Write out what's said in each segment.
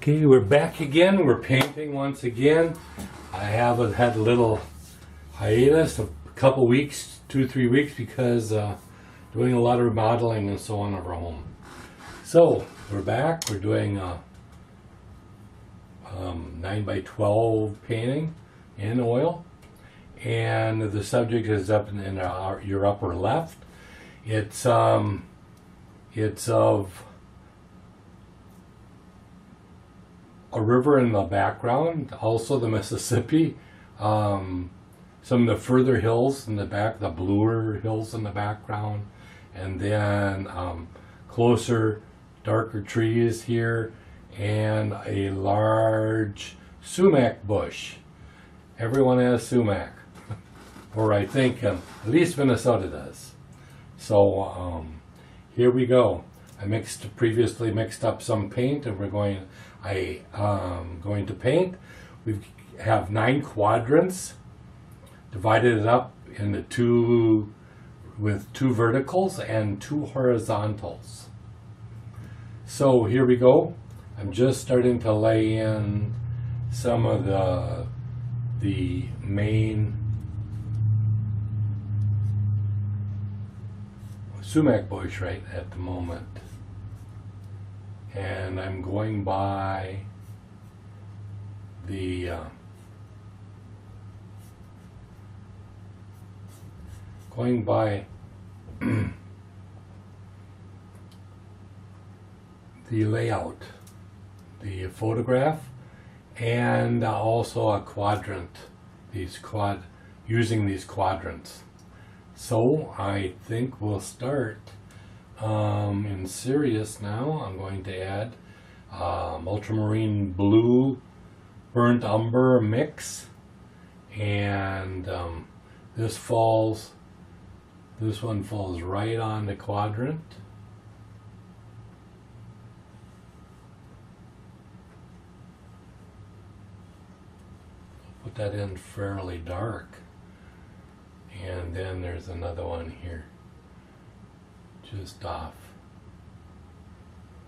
Okay, we're back again. We're painting once again. I have had a little hiatus of a couple weeks, 2-3 weeks, because doing a lot of remodeling and so on of our home. So we're back. We're doing 9x12 painting in oil, and the subject is up in your upper left. It's of a river in the background, also the Mississippi, some of the further hills in the back, the bluer hills in the background, and then closer, darker trees here, and a large sumac bush. Everyone has sumac, or I think at least Minnesota does. So here we go. I previously mixed up some paint, and going to paint. We have 9 quadrants, divided it up into two verticals and 2 horizontals. So here we go. I'm just starting to lay in some of the main sumac bush right at the moment. And I'm going by the the layout, the photograph, and also a quadrant, using these quadrants. So I think we'll start in serious now. I'm going to add Ultramarine Blue Burnt Umber mix, and this one falls right on the quadrant. Put that in fairly dark, and then there's another one here just off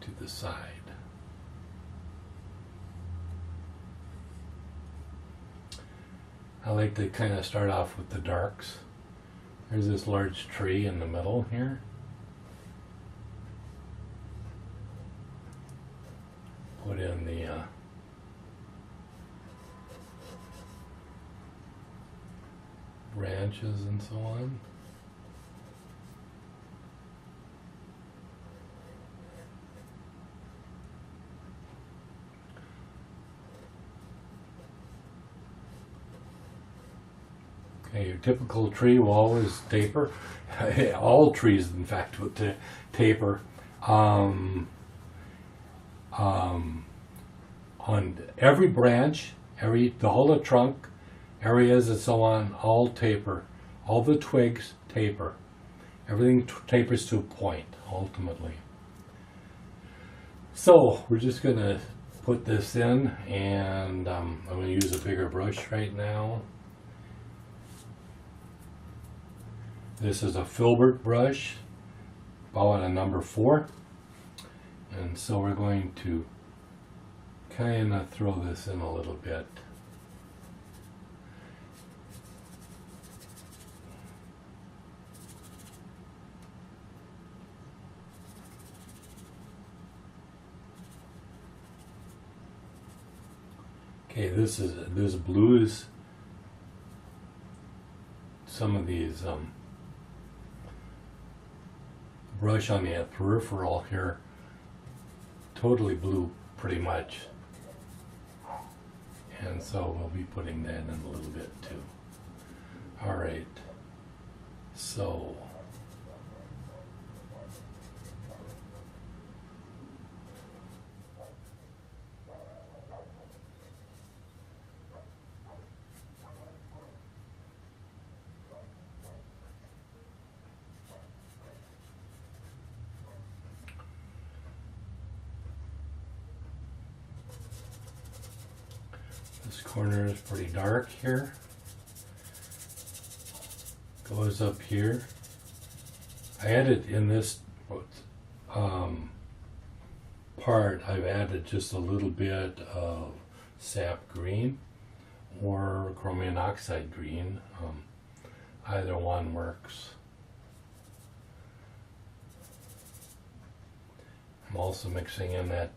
to the side. I like to kind of start off with the darks. There's this large tree in the middle here. Put in the branches and so on. Okay, your typical tree will always taper. All trees, in fact, will taper. On every branch, all the trunk areas and so on, all taper. All the twigs taper. Everything tapers to a point, ultimately. So we're just going to put this in, and I'm going to use a bigger brush right now. This is a filbert brush, about a number 4. And so we're going to kind of throw this in a little bit. Okay, this blues. Some of these brush on the peripheral here, totally blue pretty much, and so we'll be putting that in a little bit too. All right, so this corner is pretty dark here. Goes up here. I added in this part, I've added just a little bit of Sap Green or chromium oxide green. Either one works. I'm also mixing in that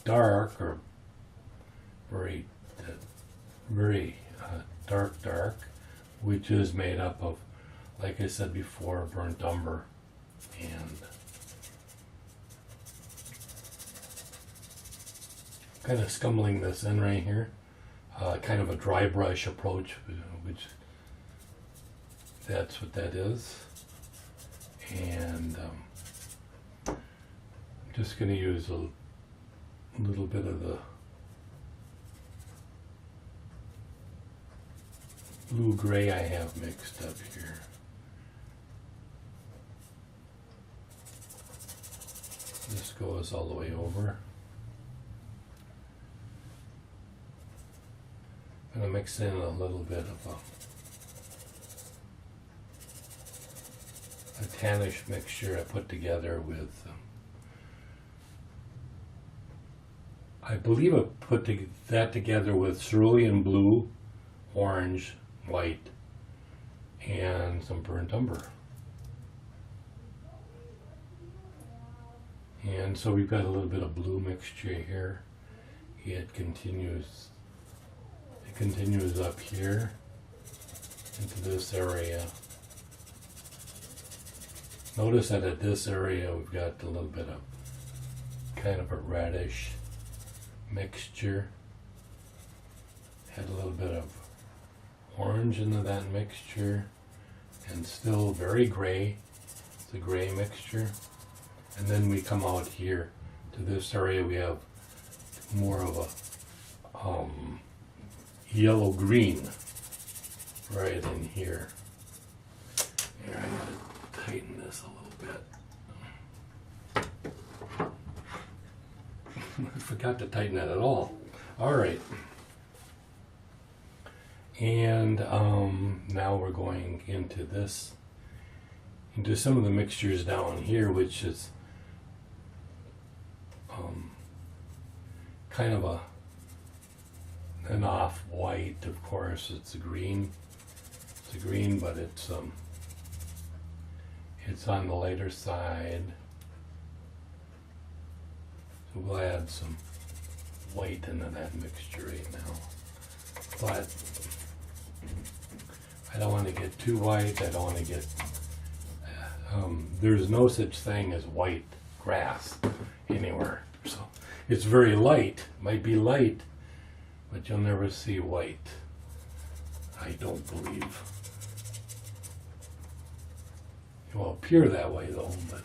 dark or very dark, which is made up of, like I said before, burnt umber and kind of scumbling this in right here. Kind of a dry brush approach, which that's what that is. And I'm just going to use a little bit of the blue gray I have mixed up here. This goes all the way over. I'm going to mix in a little bit of a tannish mixture I put together with, I believe I put that together with Cerulean Blue, orange, white, and some burnt umber. And so we've got a little bit of blue mixture here. It continues up here into this area. Notice that at this area we've got a little bit of kind of a reddish mixture. Had a little bit of orange into that mixture, and still very gray. It's a gray mixture. And then we come out here to this area, we have more of a yellow green right in here. Here, I gotta tighten this a little bit. I forgot to tighten that at all. All right. And now we're going into some of the mixtures down here, which is kind of an off-white. Of course, it's a green. It's a green, but it's on the lighter side. So we'll add some white into that mixture right now. But I don't want to get too white. I don't want to get... there's no such thing as white grass anywhere. So it's very light. Might be light, but you'll never see white. I don't believe. It will appear that way though, but...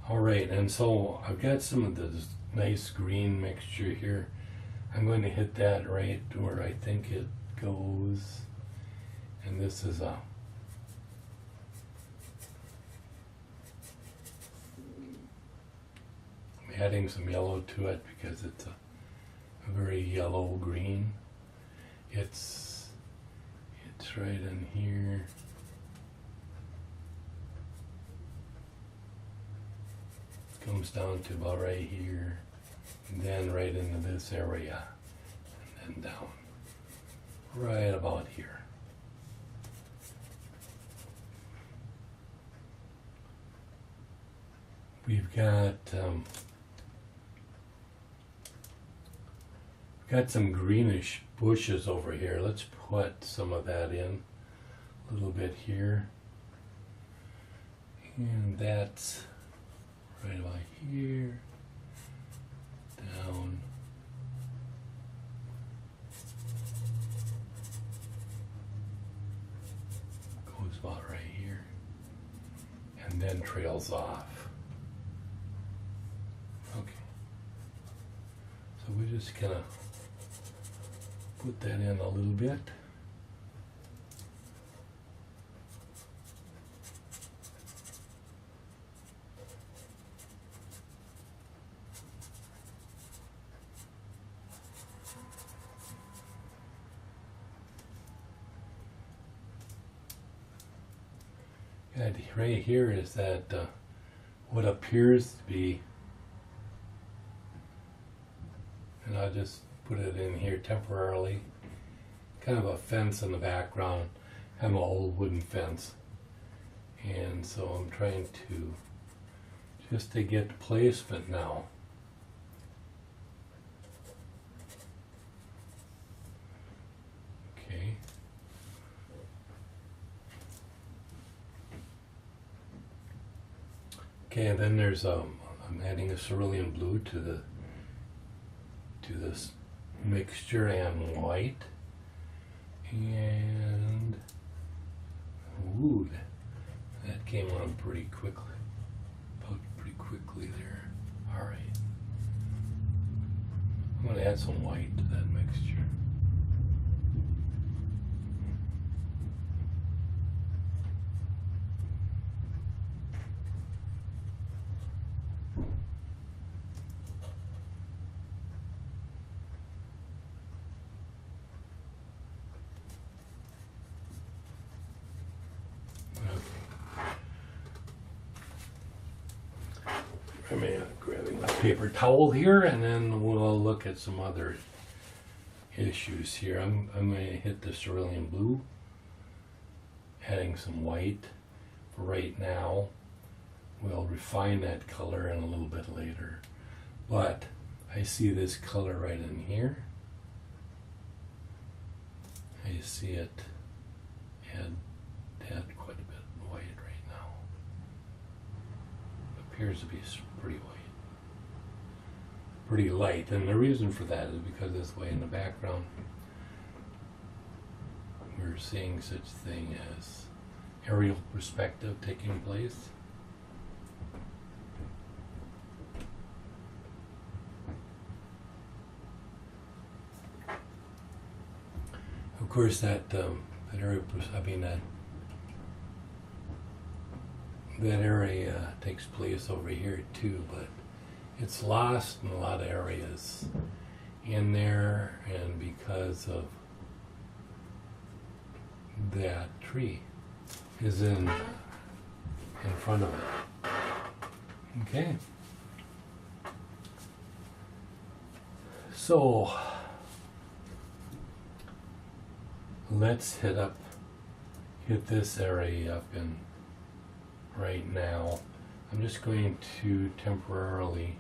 Alright, and so I've got some of this nice green mixture here. I'm going to hit that right where I think it goes. And this is I'm adding some yellow to it because it's a very yellow green. It's right in here. Comes down to about right here, and then right into this area, and then down right about here. We've got some greenish bushes over here. Let's put some of that in a little bit here, and that's right about here, down, goes about right here, and then trails off. Okay, so we're just gonna put that in a little bit. And right here is that what appears to be, and I'll just put it in here temporarily, kind of a fence in the background, kind of an old wooden fence. And so I'm trying to just to get placement now. Okay. Okay, and then there's I'm adding a cerulean blue to this mixture and white, and ooh, that came on pretty quickly, there. All right, I'm going to add some white to that mixture. I'm grabbing my paper towel here, and then we'll look at some other issues here. I'm going to hit the cerulean blue, adding some white for right now. We'll refine that color in a little bit later. But I see this color right in here. I see it add quite a bit of white right now. Appears to be pretty white, pretty light, and the reason for that is because this way in the background we're seeing such thing as aerial perspective taking place. Of course, that area, that area takes place over here too, but it's lost in a lot of areas in there, and because of that tree is in front of it. Okay. So let's hit this area up in right now. I'm just going to temporarily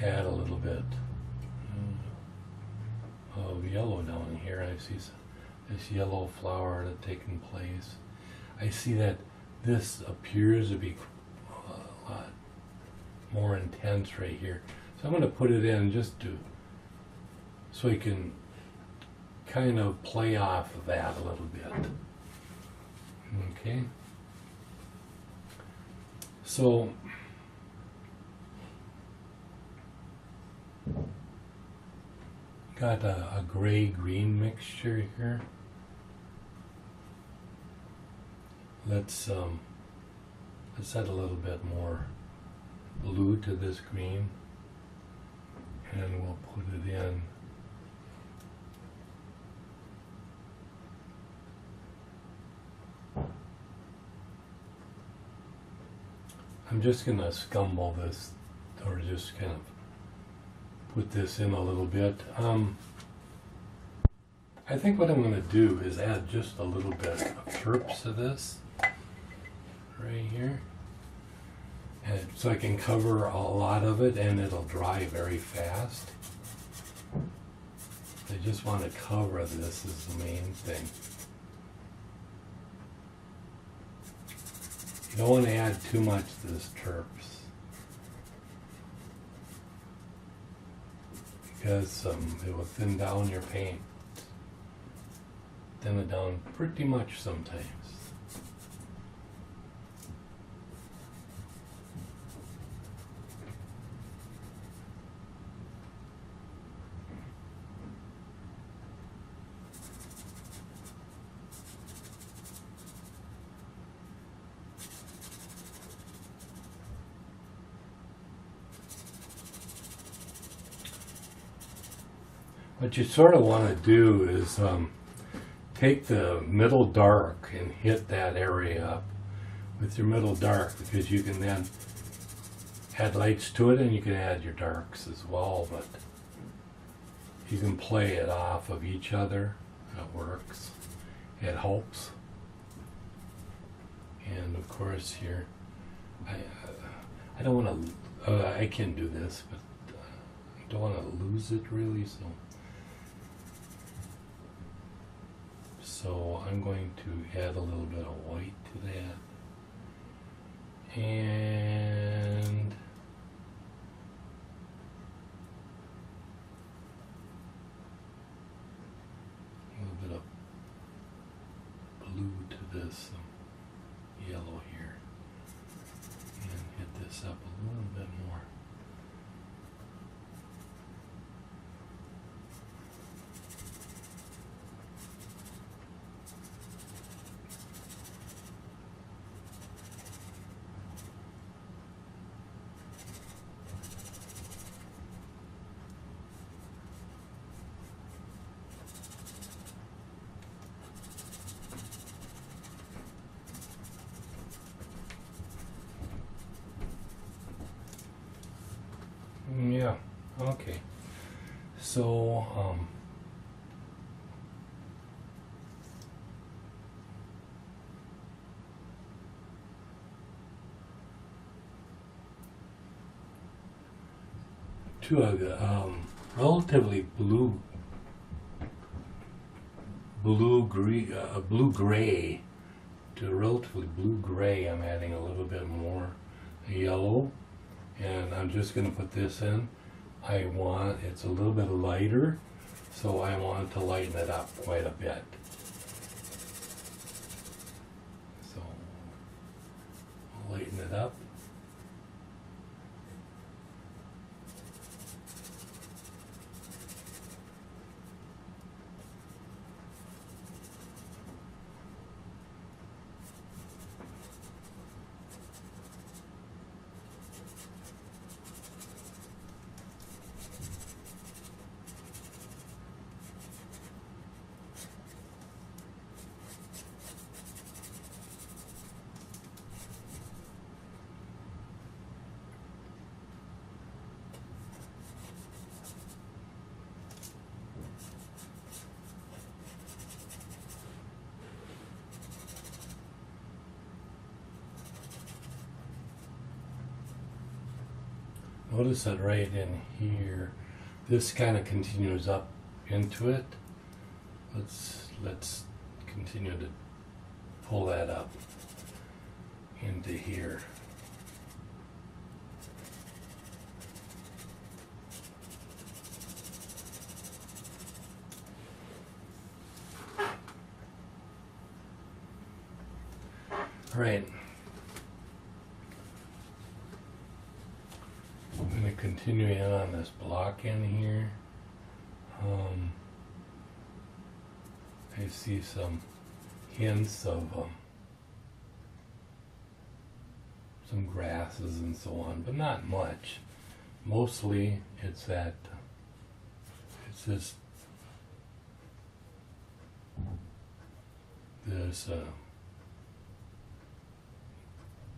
add a little bit of yellow down here. I see this yellow flower that's taking place. I see that this appears to be a lot more intense right here. So I'm going to put it in just so you can kind of play off of that a little bit. Okay. So got a gray-green mixture here. Let's add a little bit more blue to this green, and we'll put it in. I'm just going to scumble this, or just kind of put this in a little bit. I think what I'm going to do is add just a little bit of chirps to this right here, and so I can cover a lot of it and it'll dry very fast. I just want to cover this is the main thing. You don't want to add too much to this chirps, because it will thin down your paint. Thin it down pretty much sometimes. what you sort of want to do is take the middle dark and hit that area up with your middle dark, because you can then add lights to it and you can add your darks as well, but you can play it off of each other. It works. It helps. And of course here, I don't want to, I can do this, but I don't want to lose it really, so I'm going to add a little bit of white to that. And a little bit of blue to this yellow here, and hit this up a little bit more. Yeah, okay. So, to a relatively blue gray, to a relatively blue gray, I'm adding a little bit more yellow. And I'm just going to put this in. It's a little bit lighter, so I want to lighten it up quite a bit. So, I'll lighten it up. Notice that right in here, this kind of continues up into it. Let's continue to pull that up into here. All right. I'm going to continue in on this block in here. I see some hints of some grasses and so on, but not much. Mostly it's this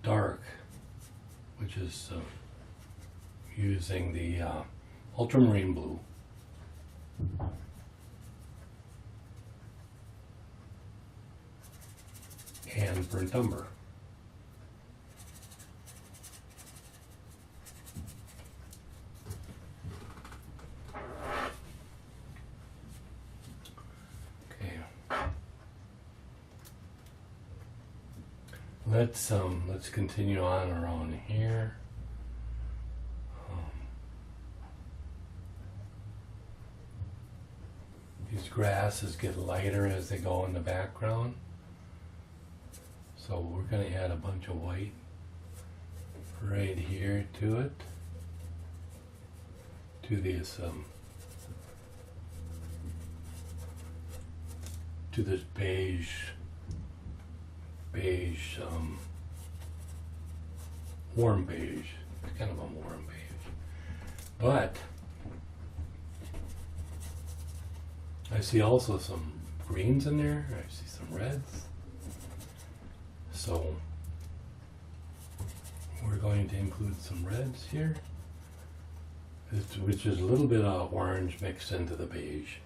dark, which is using the Ultramarine Blue. And burnt umber. Okay. Let's continue on around here. These grasses get lighter as they go in the background. So we're going to add a bunch of white right here to it, to this beige, warm beige. It's kind of a warm beige, but I see also some greens in there. I see some reds. So we're going to include some reds here, which is a little bit of orange mixed into the beige.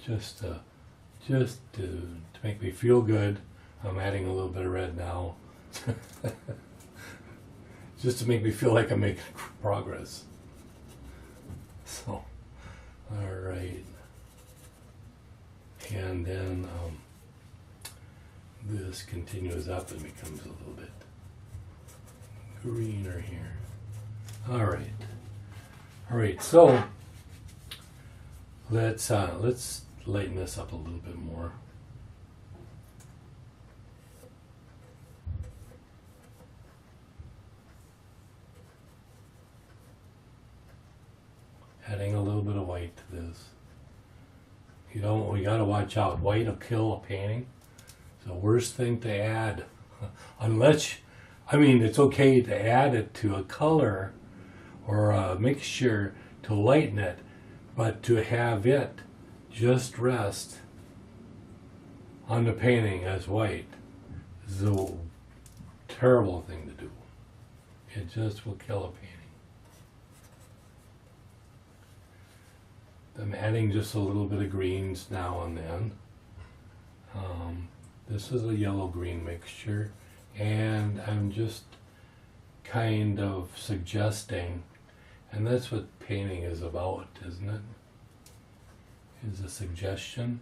Just to make me feel good, I'm adding a little bit of red now. Just to make me feel like I'm making progress. So, all right. And then this continues up and becomes a little bit greener here. All right. All right, so let's lighten this up a little bit more. Adding a little bit of white to this. We gotta watch out. White will kill a painting. It's the worst thing to add. Unless, I mean, it's okay to add it to a color or a mixture to lighten it, but to have it just rest on the painting as white is a terrible thing to do. It just will kill a painting. I'm adding just a little bit of greens now and then. This is a yellow-green mixture, and I'm just kind of suggesting, and that's what painting is about, isn't it? Is a suggestion.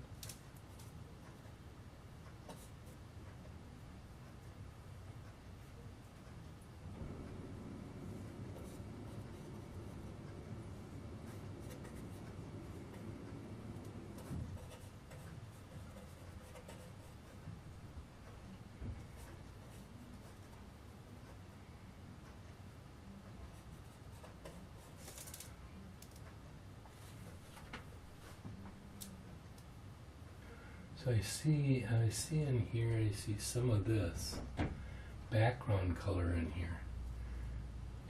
So I see in here, I see some of this background color in here.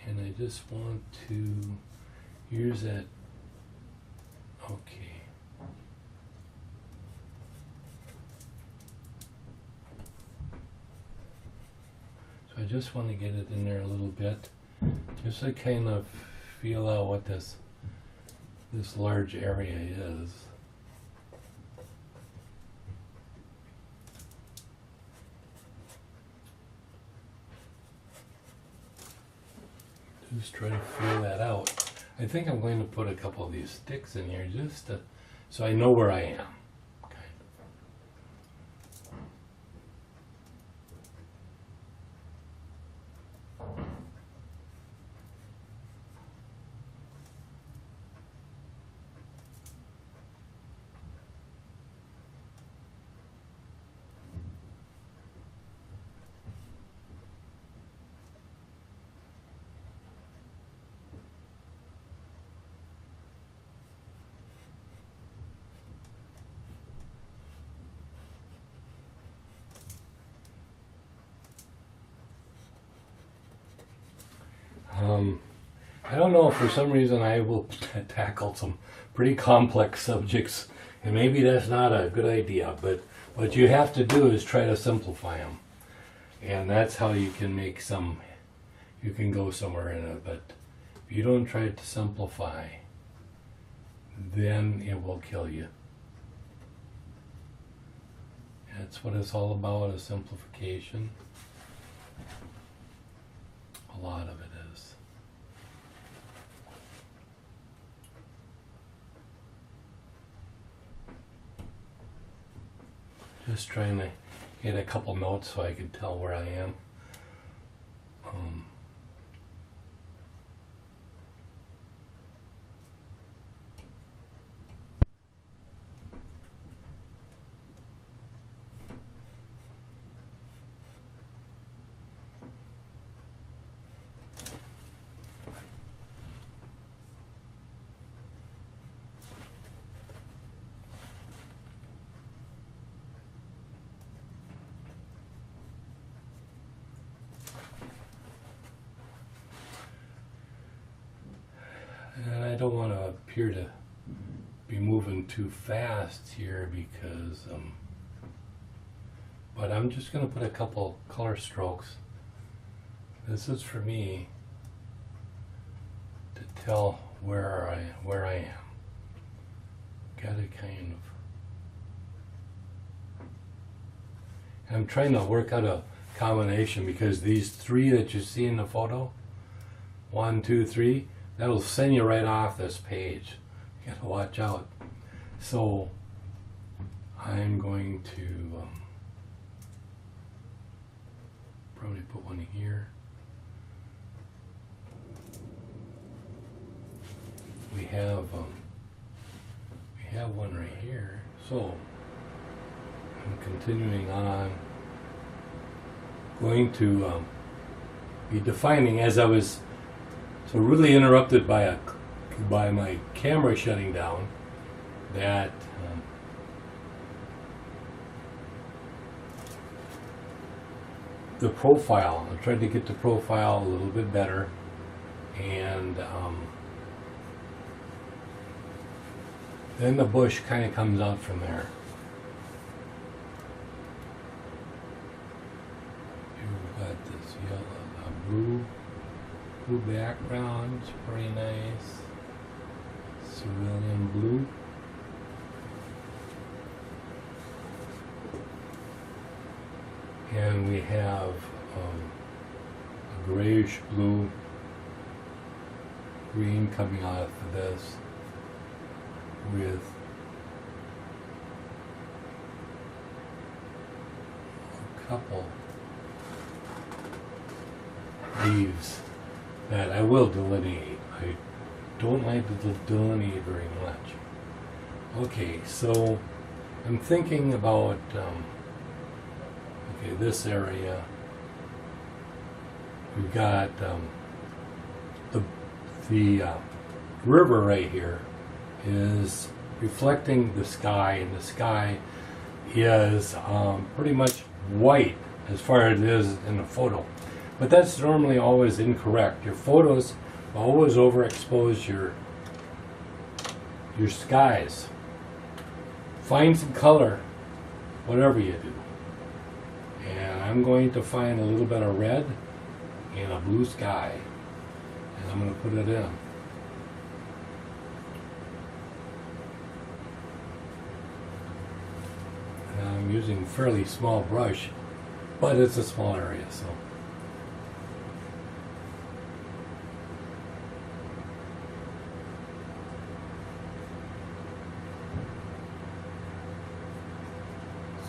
And I just want to use it. Okay. So I just want to get it in there a little bit, just to kind of feel out what this large area is. Just try to feel that out. I think I'm going to put a couple of these sticks in here just to, so I know where I am. Okay. I don't know, for some reason I will tackle some pretty complex subjects, and maybe that's not a good idea, but what you have to do is try to simplify them. And that's how you can make some, you can go somewhere in it, but if you don't try to simplify, then it will kill you. That's what it's all about, is simplification. A lot of it is. Just trying to get a couple notes so I can tell where I am. don't want to appear to be moving too fast here because, but I'm just going to put a couple color strokes. This is for me to tell where I am. Got to kind of. I'm trying to work out a combination because these three that you see in the photo, 1, 2, 3, that'll send you right off this page. You gotta watch out. So I'm going to probably put one here. We have one right here. So I'm continuing on, going to be defining as I was so really interrupted by my camera shutting down, that the profile, I tried to get the profile a little bit better, and then the bush kind of comes out from there. You've got this yellow, blue background, it's pretty nice. Cerulean Blue. And we have a grayish blue, green coming out of this with a couple leaves that I will delineate. I don't like to delineate very much. Okay, so I'm thinking about okay, this area. We've got the river right here is reflecting the sky, and the sky is pretty much white as far as it is in the photo. But that's normally always incorrect. Your photos always overexpose your skies. Find some color, whatever you do. And I'm going to find a little bit of red and a blue sky, and I'm going to put it in. And I'm using a fairly small brush, but it's a small area, so.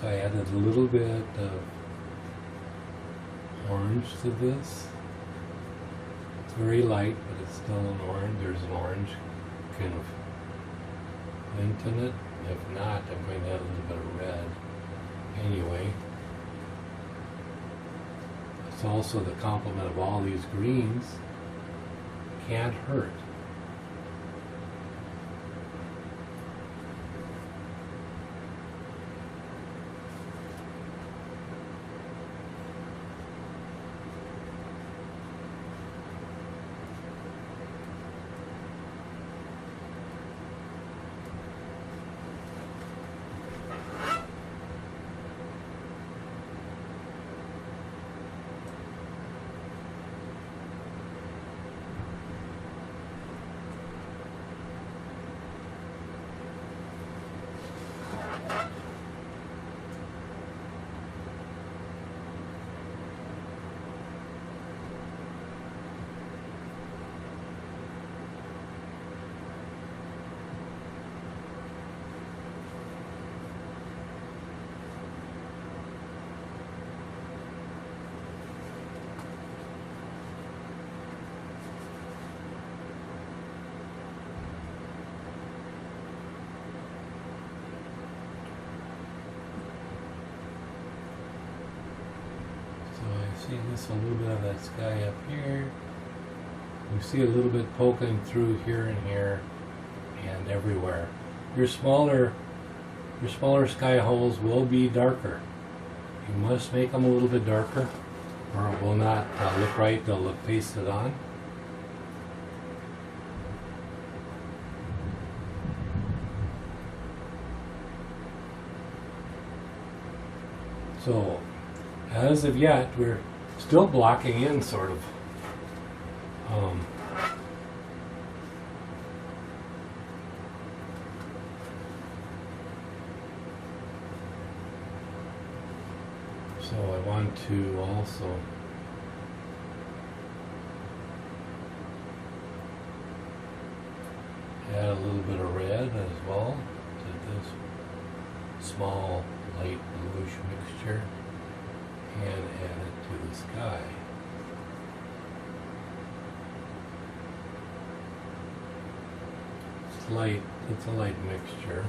So I added a little bit of orange to this. It's very light, but it's still an orange. There's an orange kind of hint in it. If not, I'm going to add a little bit of red. Anyway, it's also the complement of all these greens. Can't hurt. See this, a little bit of that sky up here. We see a little bit poking through here and here and everywhere. Your smaller sky holes will be darker. You must make them a little bit darker, or it will not look right. They'll look pasted on. So, as of yet, we're still blocking in, sort of. So I want to also add a little bit of red as well to this small light bluish mixture and add it to the sky. It's a light mixture.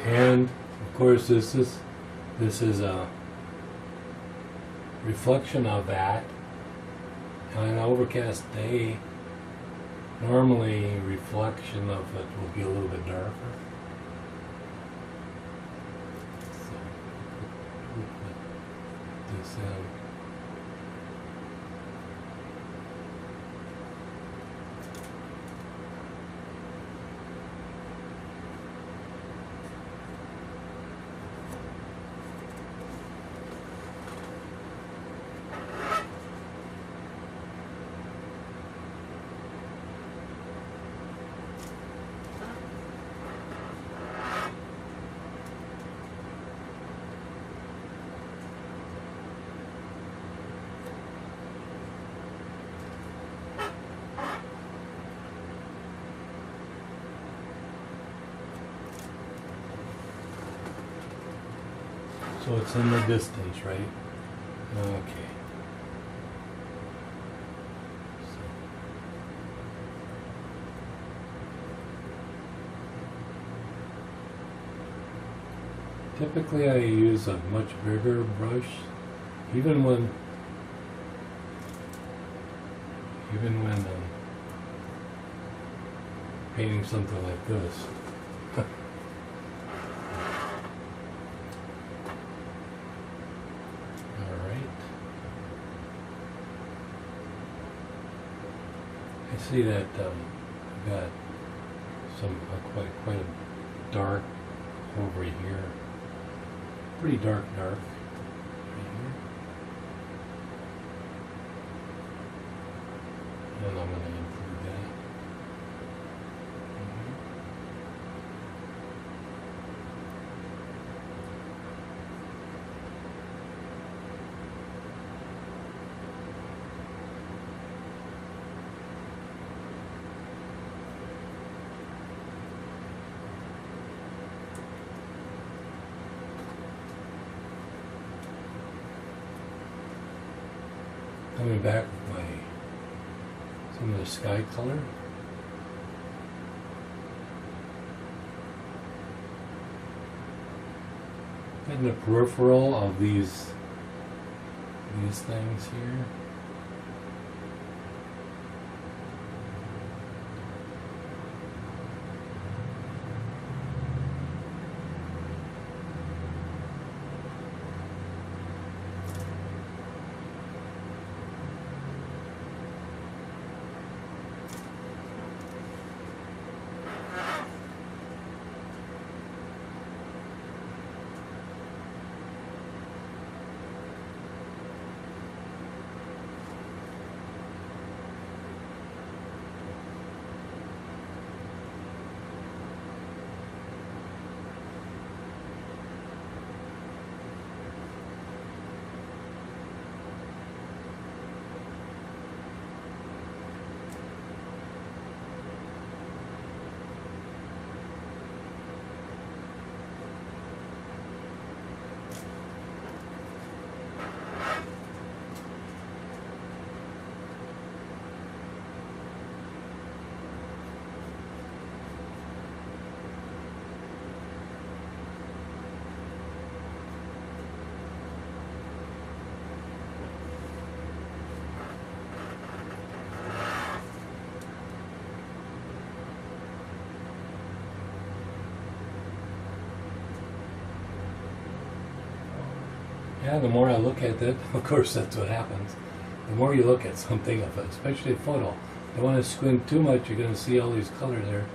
And of course this is a reflection of that. On an overcast day, normally reflection of it will be a little bit darker. So we'll put this in. So it's in the distance, right? Okay. So typically I use a much bigger brush, even when painting something like this. See that I've got some quite a dark over here, pretty dark right here, and I'm going to improve that. Coming back with some of the sky color. Getting the peripheral of these things here. Yeah, the more I look at it, of course that's what happens. The more you look at something, especially a photo, you don't want to squint too much, you're going to see all these colors there.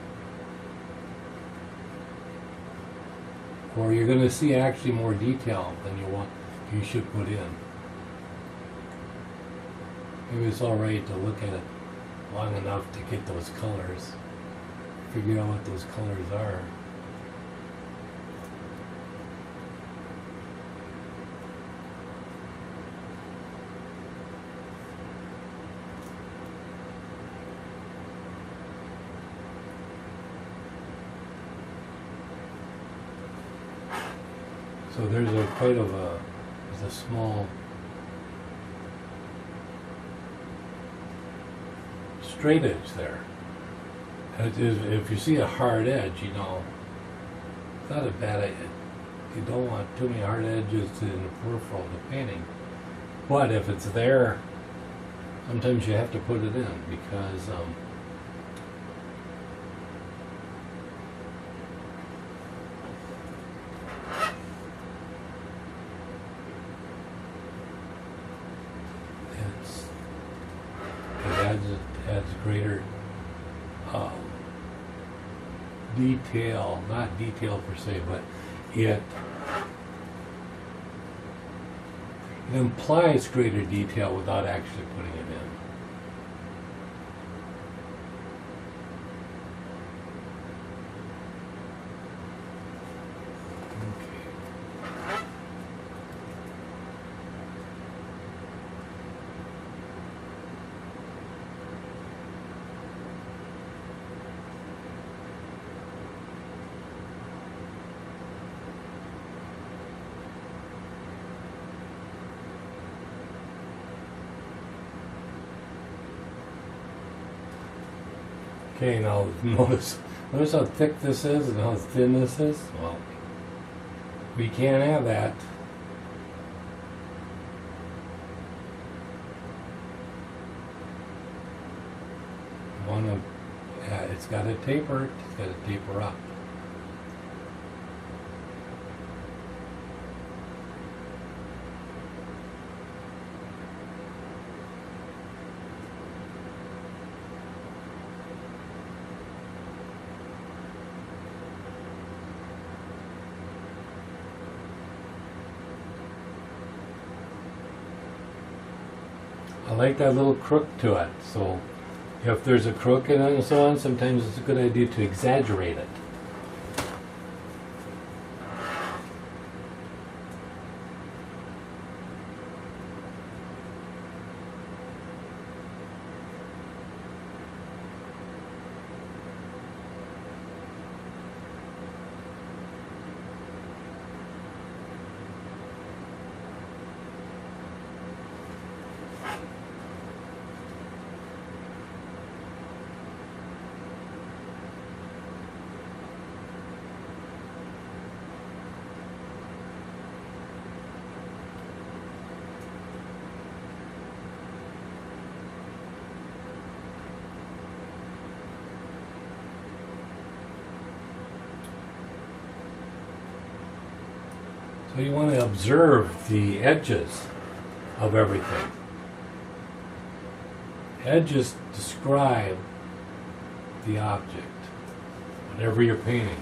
Or you're going to see actually more detail than you should put in. Maybe it's alright to look at it long enough to get those colors, figure out what those colors are. So there's a small straight edge there. If you see a hard edge, you know, it's not a bad idea. You don't want too many hard edges in the peripheral of the painting. But if it's there, sometimes you have to put it in because it adds greater detail, not detail per se, but it implies greater detail without actually putting it in. Okay, now notice how thick this is and how thin this is. Well, we can't have that. It's got to taper. It's got to taper up. I like that little crook to it, so if there's a crook in it and so on, sometimes it's a good idea to exaggerate it. So you want to observe the edges of everything. Edges describe the object. Whatever you're painting.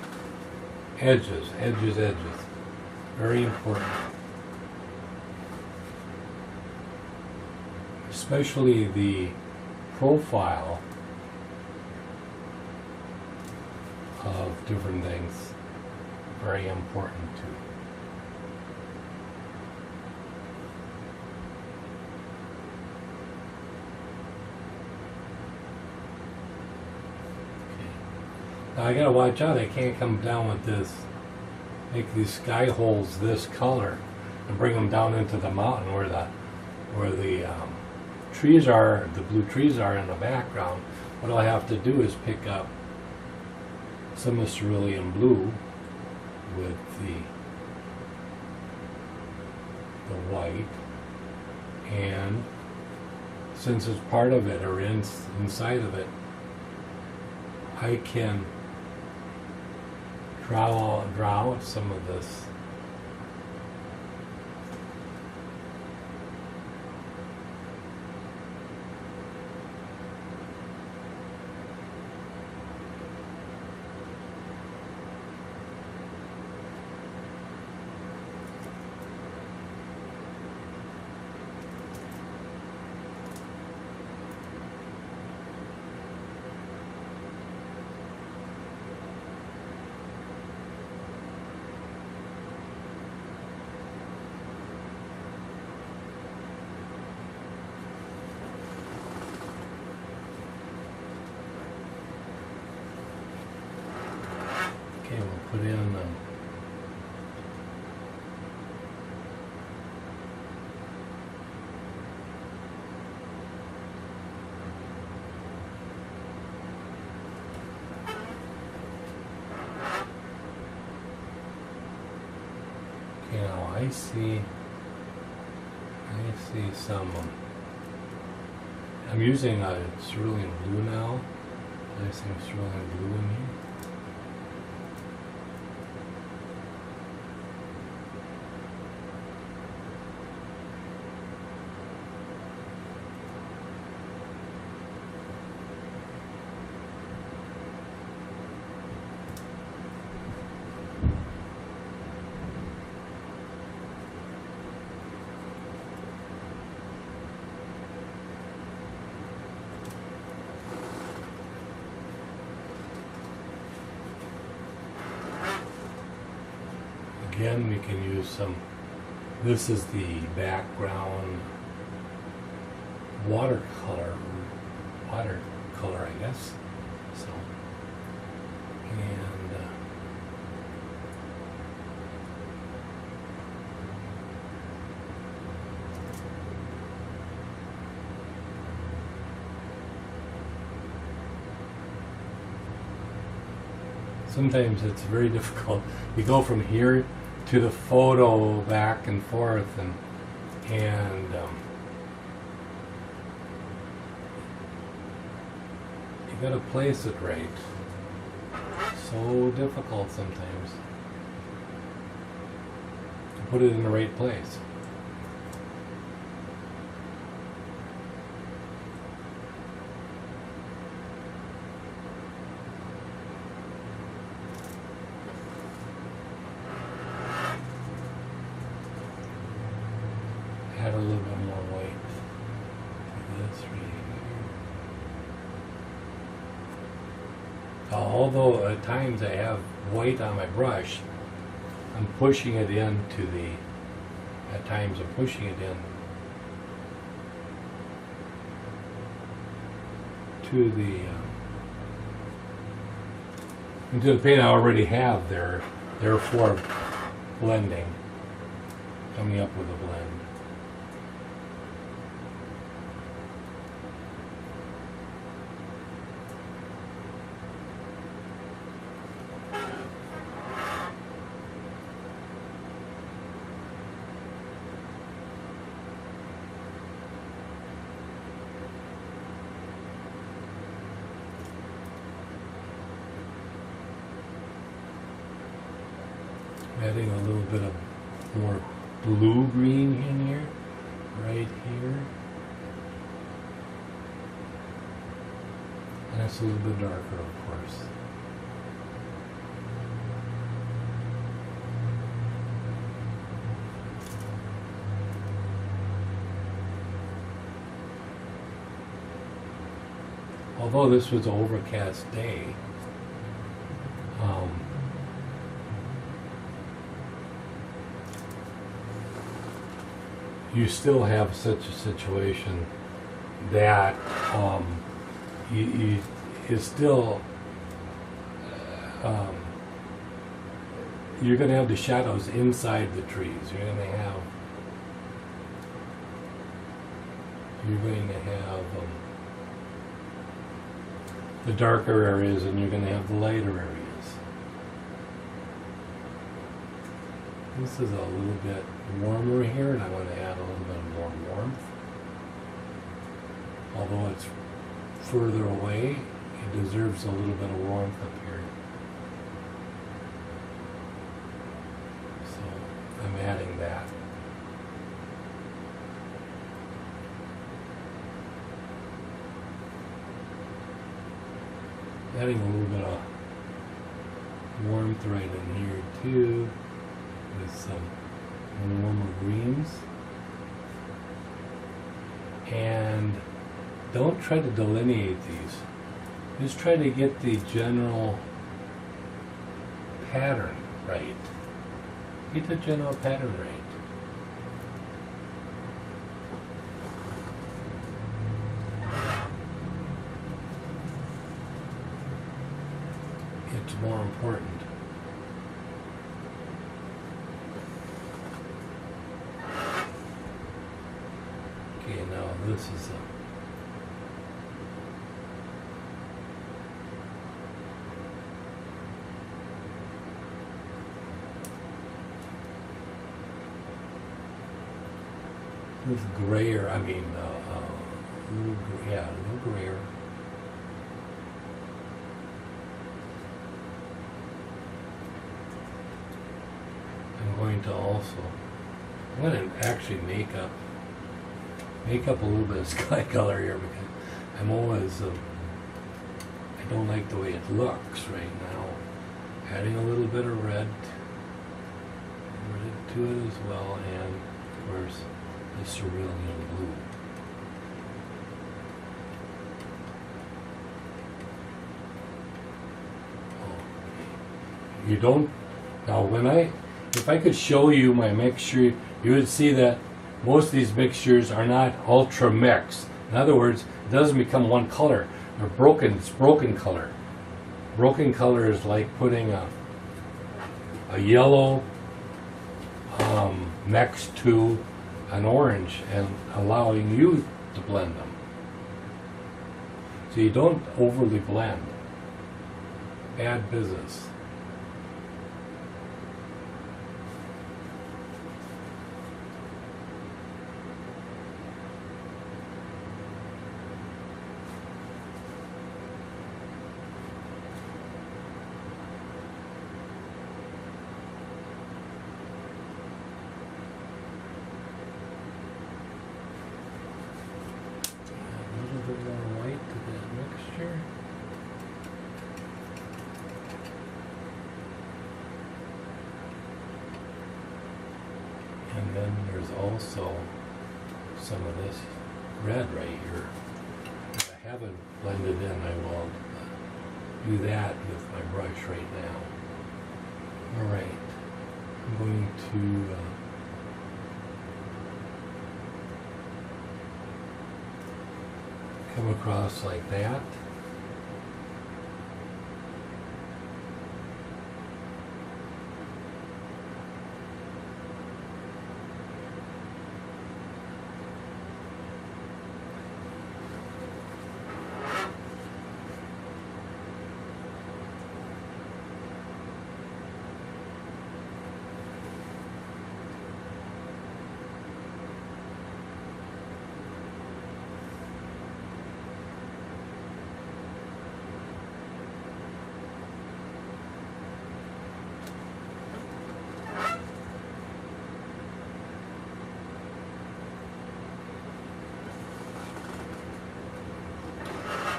Edges, edges, edges. Very important. Especially the profile of different things. Very important too. Now I gotta watch out, I can't come down with this, make these sky holes this color and bring them down into the mountain where the trees are, the blue trees are in the background. What I'll have to do is pick up some of the Cerulean Blue with the white, and since it's part of it or inside of it, I can draw out some of this I see some, I'm using a Cerulean Blue now. I see some Cerulean Blue in here. Again, we can use some, this is the background watercolor, I guess. So, and sometimes it's very difficult. You go from here to the photo back and forth, and you gotta place it right. So difficult sometimes to put it in the right place. Add a little bit more white to this right here. Although at times I have white on my brush, I'm pushing it into the, at times I'm pushing it in to the into the paint I already have there, therefore blending, coming up with a blend. Adding a little bit of more blue green in here, right here. And it's a little bit darker, of course. Although this was an overcast day, you still have such a situation that you still you're going to have the shadows inside the trees. You're going to have the darker areas, and you're going to have the lighter areas. This is a little bit warmer here, and I want to add a little bit more warmth. Although it's further away, it deserves a little bit of warmth up here. So I'm adding that. Adding a little bit of warmth right in here too, with some warmer greens. And don't try to delineate these. Just try to get the general pattern right. Get the general pattern right. It's more important. Okay, now this is This grayer, I mean, yeah, a little grayer. I'm going to also, I'm going to actually make up a little bit of sky color here because I'm always, I don't like the way it looks right now. Adding a little bit of red to it as well, and of course the Cerulean Blue. You don't, now if I could show you my mixture, you would see that most of these mixtures are not ultra mixed. In other words, it doesn't become one color. They're broken, it's broken color. Broken color is like putting a yellow next to an orange and allowing you to blend them. So you don't overly blend. Bad business. And then there's also some of this red right here. If I haven't blended in, I will do that with my brush right now. Alright, I'm going to come across like that.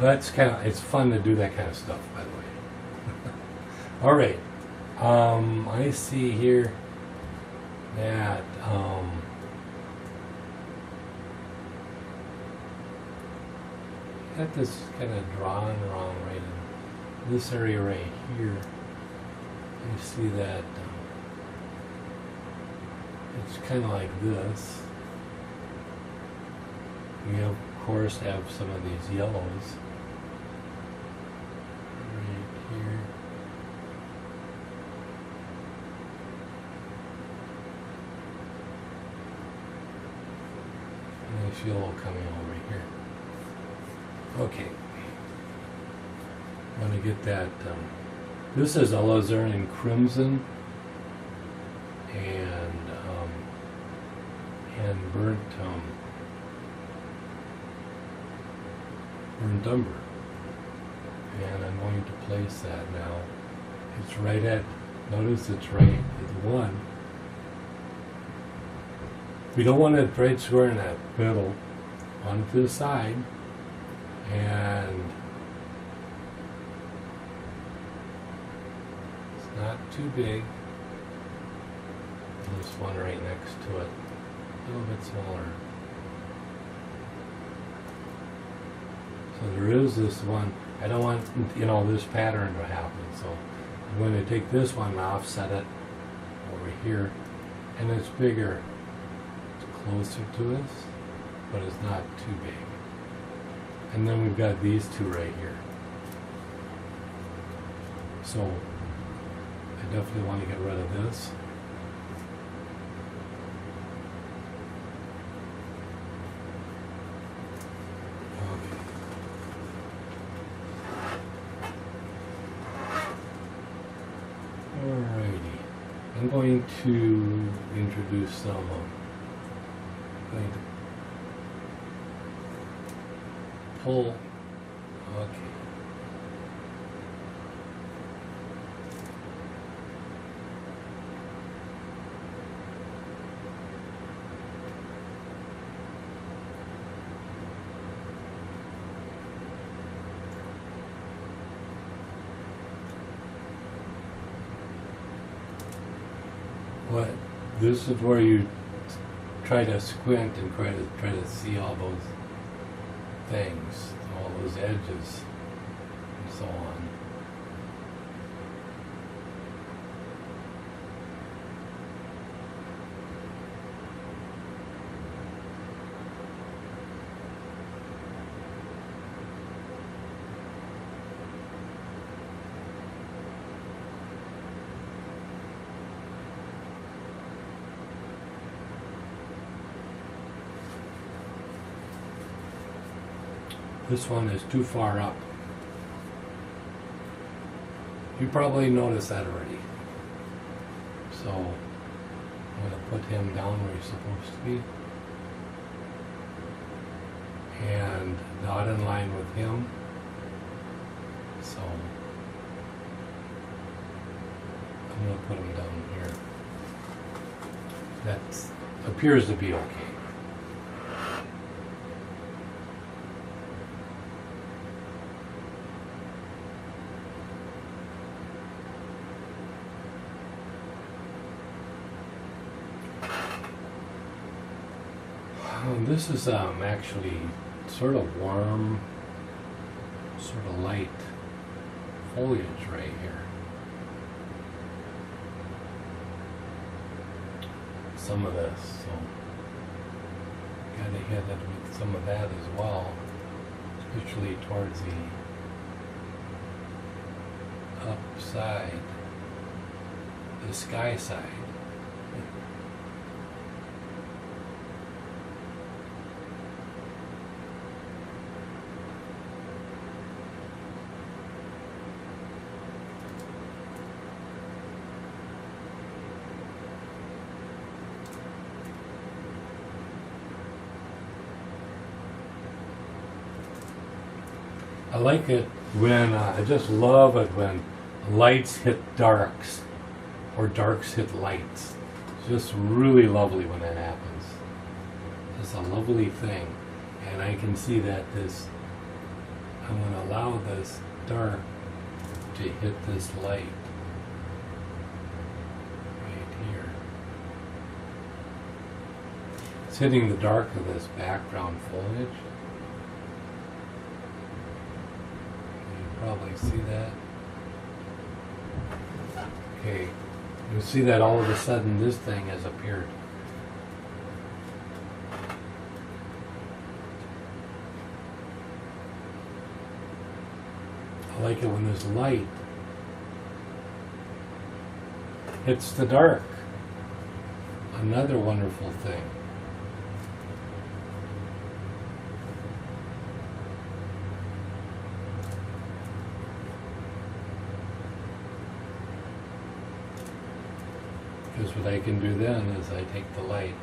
That's it's fun to do that kind of stuff, by the way. All right, I see here that got this kind of drawn wrong right in this area right here. You see that it's kind of like this. We of course have some of these yellows. Here. Nice yellow coming over here. Okay. I'm going to get that. This is Alizarin Crimson and burnt Umber. And I'm going to place that now. It's right at, notice it's right at 1. We don't want it right square in that middle, one to the side, and it's not too big. This one right next to it, a little bit smaller. So there is this one. I don't want, this pattern to happen, so I'm going to take this one and offset it over here, and it's bigger. It's closer to us, but it's not too big. And then we've got these two right here. So I definitely want to get rid of this. I'm going to introduce some. I'm going to pull. Okay. What? This is where you try to squint and try to see all those things, all those edges, and so on. This one is too far up. You probably noticed that already. So I'm going to put him down where he's supposed to be. And not in line with him. So I'm going to put him down here. That appears to be okay. This is actually sort of warm, sort of light foliage right here. Some of this, so gotta hit it with some of that as well, especially towards the upside, the sky side. I like it when, I just love it when lights hit darks, or darks hit lights. It's just really lovely when that happens. It's a lovely thing. And I can see that I'm going to allow this dark to hit this light right here. It's hitting the dark of this background foliage. Probably see that. Okay, you see that all of a sudden this thing has appeared. I like it when this light hits the dark. Another wonderful thing. Because what I can do then is I take the light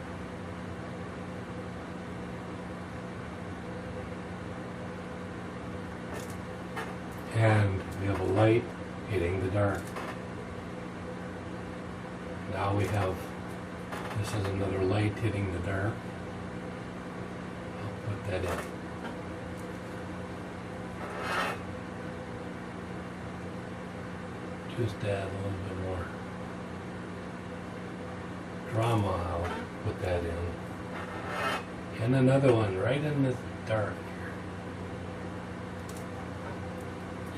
and we have a light hitting the dark. Now we have, this is another light hitting the dark. I'll put that in. Just add a little bit more drama, I'll put that in. And another one right in the dark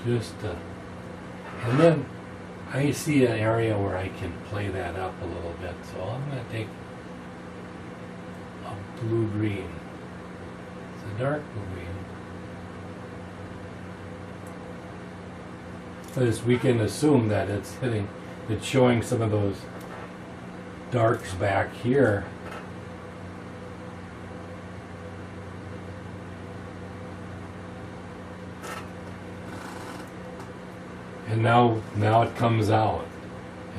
here. Just and then I see an area where I can play that up a little bit. So I'm going to take a blue-green. It's a dark blue-green. Because we can assume that it's showing some of those darks back here. And now it comes out.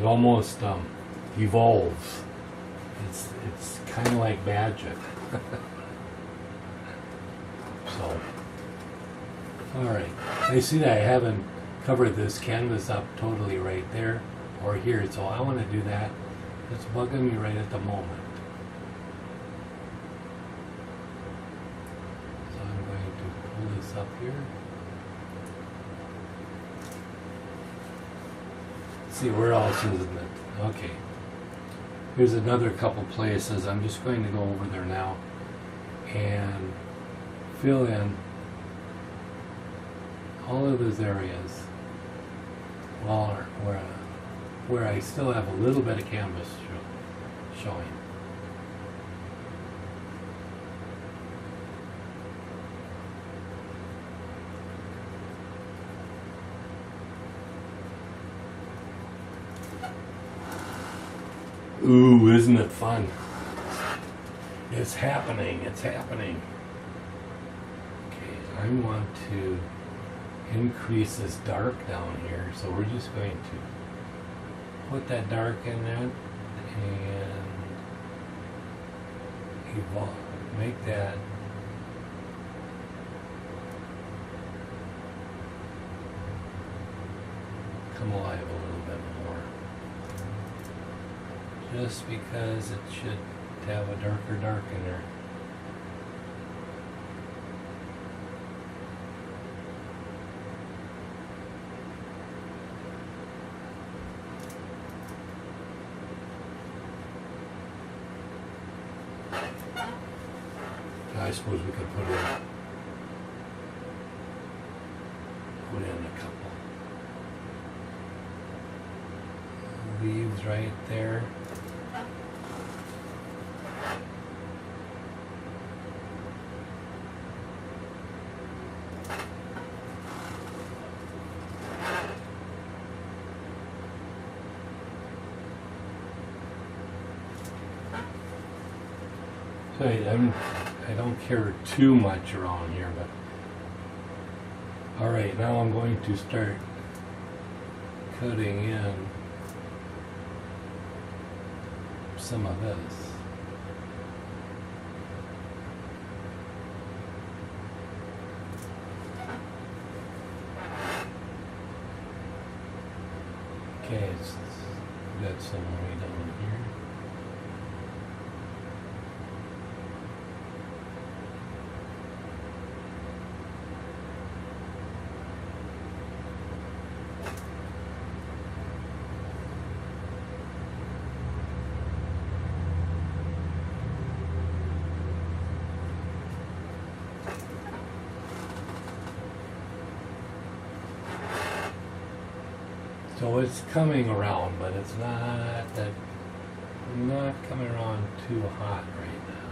It almost evolves. It's kind of like magic. So Alright, I see that I haven't covered this canvas up totally right there or here, so I want to do that. It's bugging me right at the moment. So I'm going to pull this up here. Let's see, where else isn't it? Okay. Here's another couple places. I'm just going to go over there now and fill in all of those areas where I still have a little bit of canvas showing. Ooh, isn't it fun? It's happening, it's happening. Okay, I want to increase this dark down here, so we're just going to put that dark in there and evolve, make that come alive a little bit more. Just because it should have a darker dark in there. I suppose we could put in a couple leaves right there. So I don't care too much around here, but alright, now I'm going to start cutting in some of this. Okay, it's got some way down here. So it's coming around, but it's not coming around too hot right now.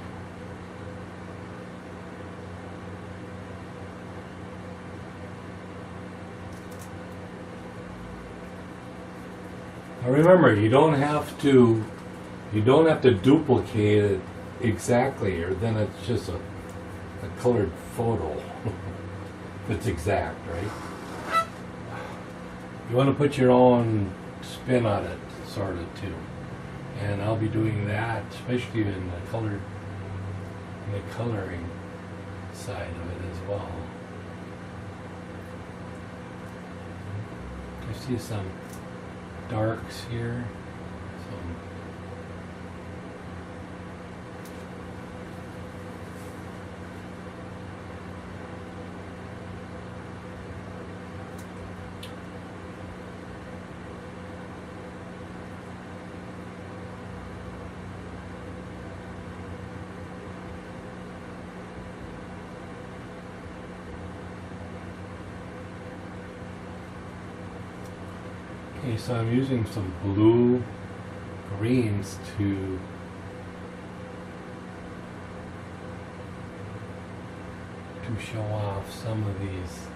Now remember, you don't have to duplicate it exactly, or then it's just a colored photo. If it's exact, right? You want to put your own spin on it, sort of, too. And I'll be doing that, especially in the coloring side of it as well. I see some darks here. Okay, so I'm using some blue greens to show off some of these.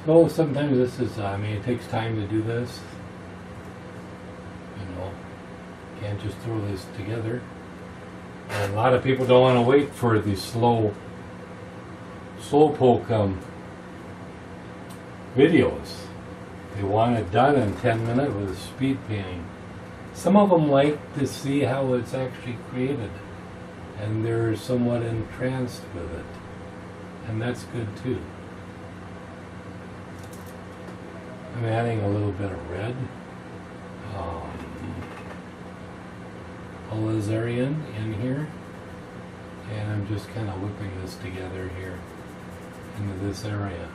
So sometimes this is, I mean, it takes time to do this. You know, can't just throw this together. And a lot of people don't want to wait for the slow poke videos. They want it done in 10 minutes with speed painting. Some of them like to see how it's actually created, and they're somewhat entranced with it, and that's good too. I'm adding a little bit of red, Alizarin in here, and I'm just kind of whipping this together here into this area.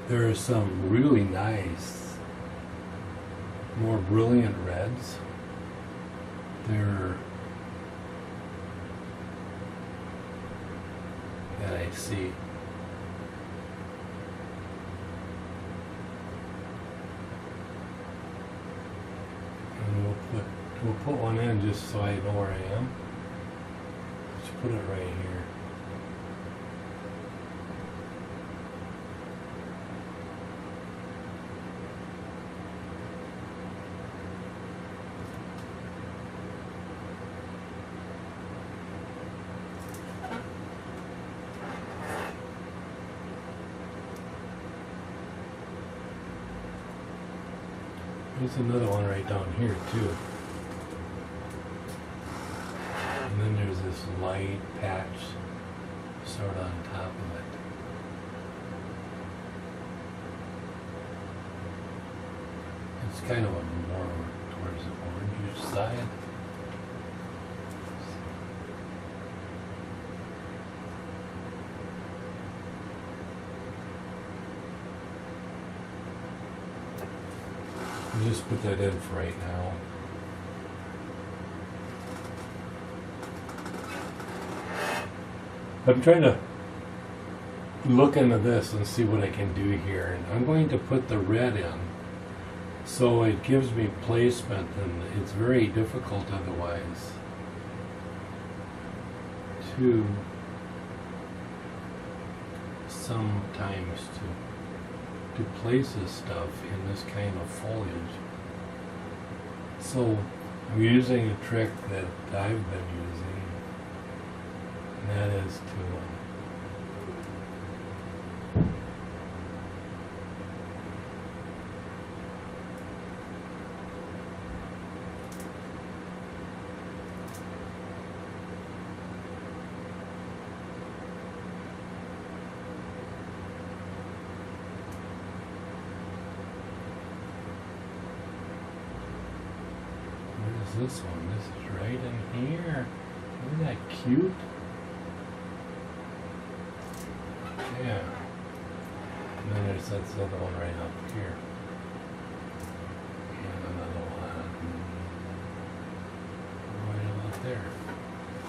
There are some really nice, more brilliant reds. That I see. And we'll put one in just so I know where I am. Let's put it right here. There's another one right down here too. And then there's this light patch sort of on top of it. It's kind of a more towards the orange side. I'll just put that in for right now. I'm trying to look into this and see what I can do here. And I'm going to put the red in so it gives me placement, and it's very difficult otherwise to sometimes to place this stuff in this kind of foliage. So I'm using a trick that I've been using, and that is to this one. This is right in here. Isn't that cute? Yeah. And then there's that other one right up here. And another one right about there.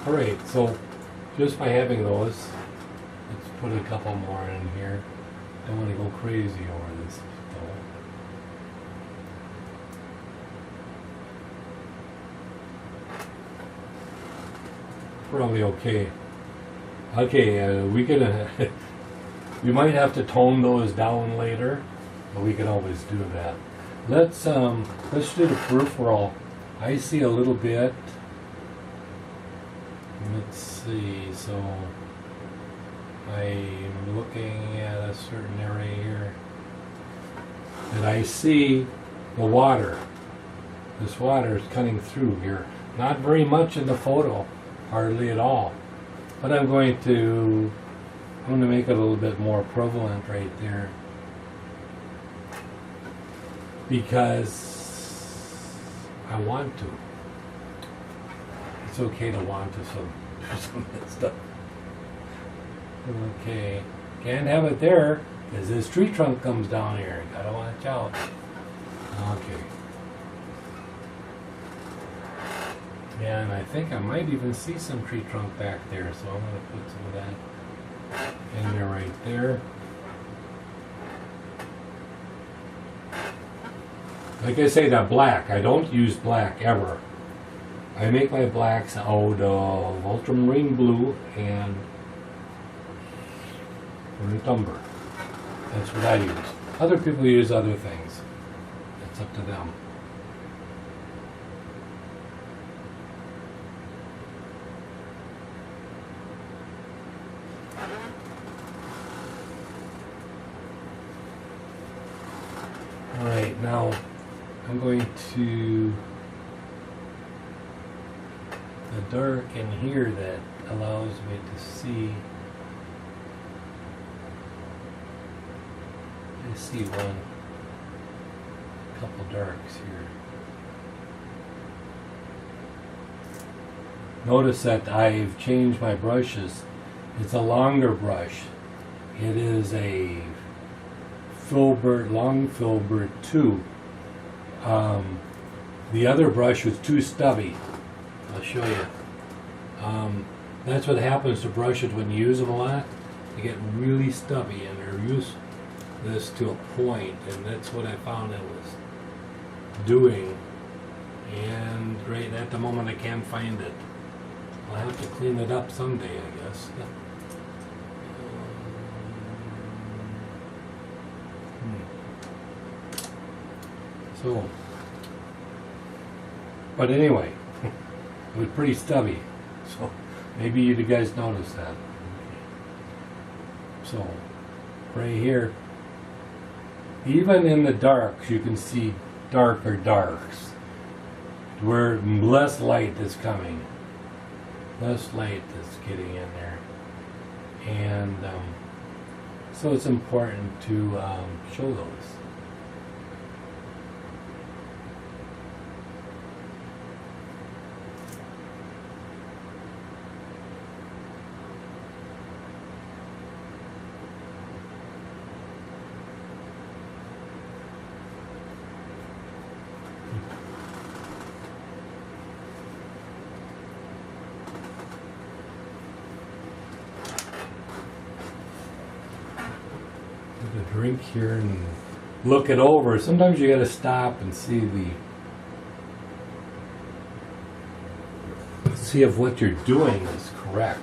Alright, so just by having those, let's put a couple more in here. Don't want to go crazy over this though. Probably okay. Okay, we gonna. You might have to tone those down later, but we can always do that. Let's do the peripheral. I see a little bit. Let's see. So I'm looking at a certain area here, and I see the water. This water is cutting through here. Not very much in the photo. Hardly at all. But I'm going to make it a little bit more prevalent right there, because I want to. It's okay to want to do some of that stuff. Okay. Can't have it there because this tree trunk comes down here. Gotta watch out. Okay. Yeah, and I think I might even see some tree trunk back there, so I'm going to put some of that in there right there. Like I say, that black, I don't use black ever. I make my blacks out of Ultramarine Blue and Umber. That's what I use. Other people use other things. It's up to them. Alright, now I'm going to the dark in here that allows me to see. I see couple darks here. Notice that I've changed my brushes. It's a longer brush. It is a filbert, long filbert 2. The other brush was too stubby. I'll show you. That's what happens to brushes when you use them a lot. They get really stubby, and they're used this to a point, and that's what I found it was doing. And right at the moment I can't find it. I'll have to clean it up someday, I guess. So, but anyway, it was pretty stubby. So maybe you guys noticed that. So right here, even in the darks, you can see darker darks where less light is coming. Less light is getting in there. And so it's important to show those. Drink here and look it over. Sometimes you got to stop and see if what you're doing is correct,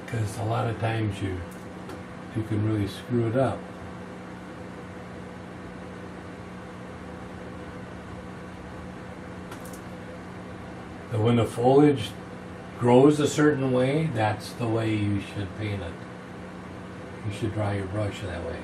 because a lot of times you can really screw it up. But when the foliage grows a certain way, that's the way you should paint it. You should dry your brush that way.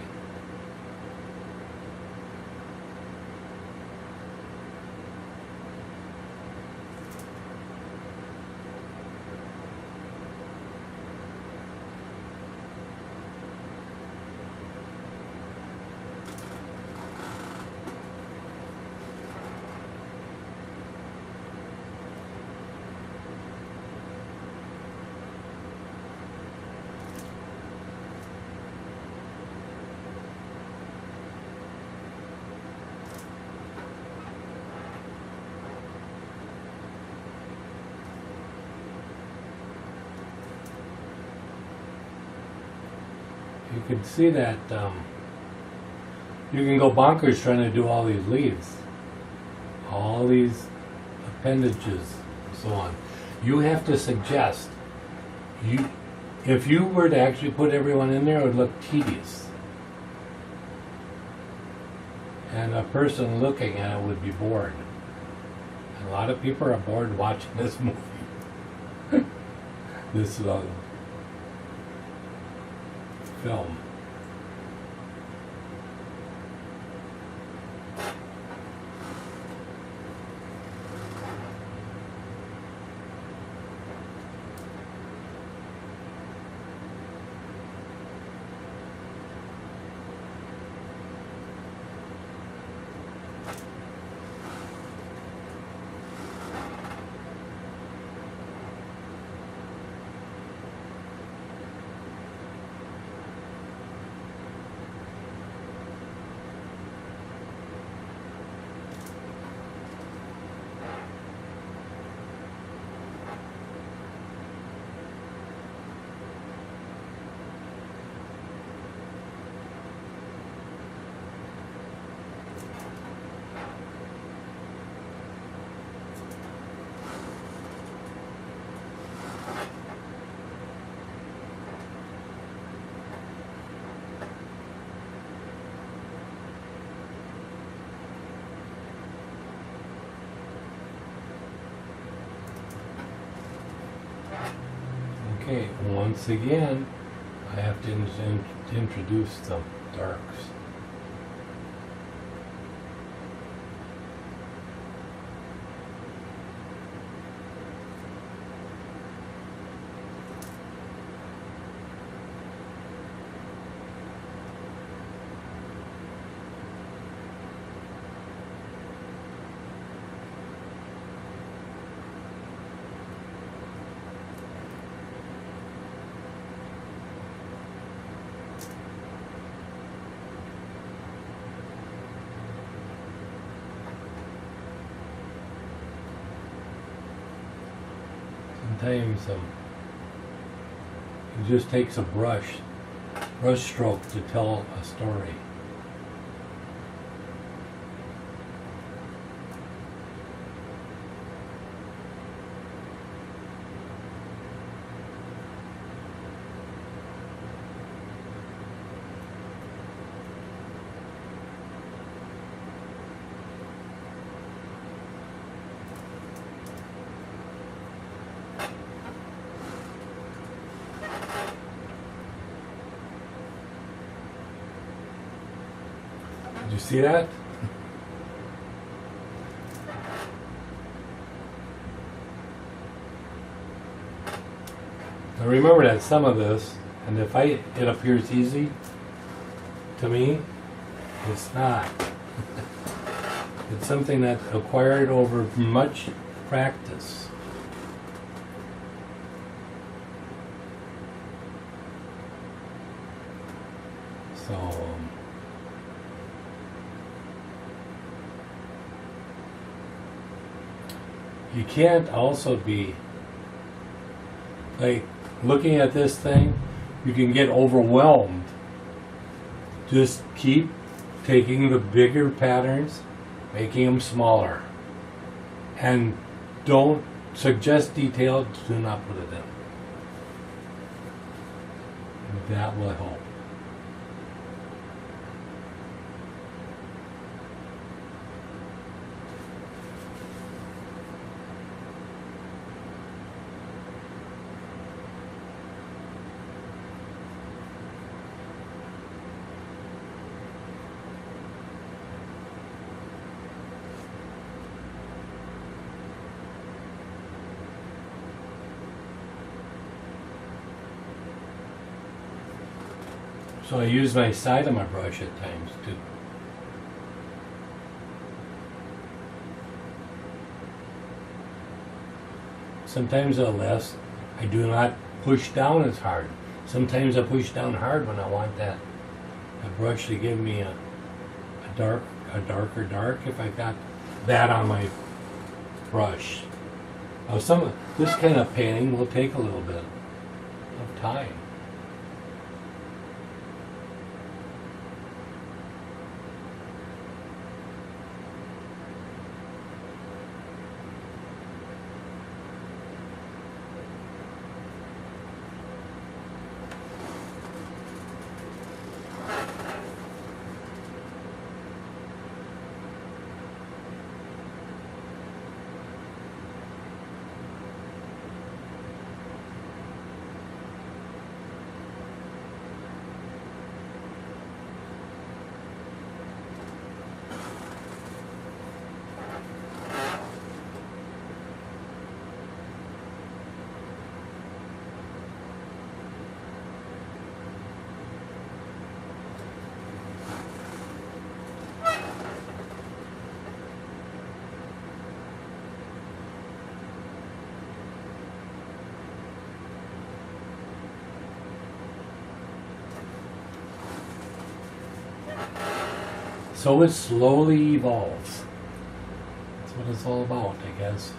You can see that you can go bonkers trying to do all these leaves, all these appendages, and so on. You have to suggest. If you were to actually put everyone in there, it would look tedious. And a person looking at it would be bored. And a lot of people are bored watching this movie. This film. Okay, once again, I have to introduce the darks. Sometimes it just takes a brush stroke to tell a story. Did you see that? Now remember that some of this, and if it appears easy to me, it's not. It's something that's acquired over much practice. So you can't also be like looking at this thing, you can get overwhelmed. Just keep taking the bigger patterns, making them smaller, and don't suggest detail, do not put it in. That will help. So I use my side of my brush at times too. Sometimes I do not push down as hard. Sometimes I push down hard when I want that brush to give me a darker dark if I got that on my brush. Now this kind of painting will take a little bit of time. So it slowly evolves. That's what it's all about, I guess.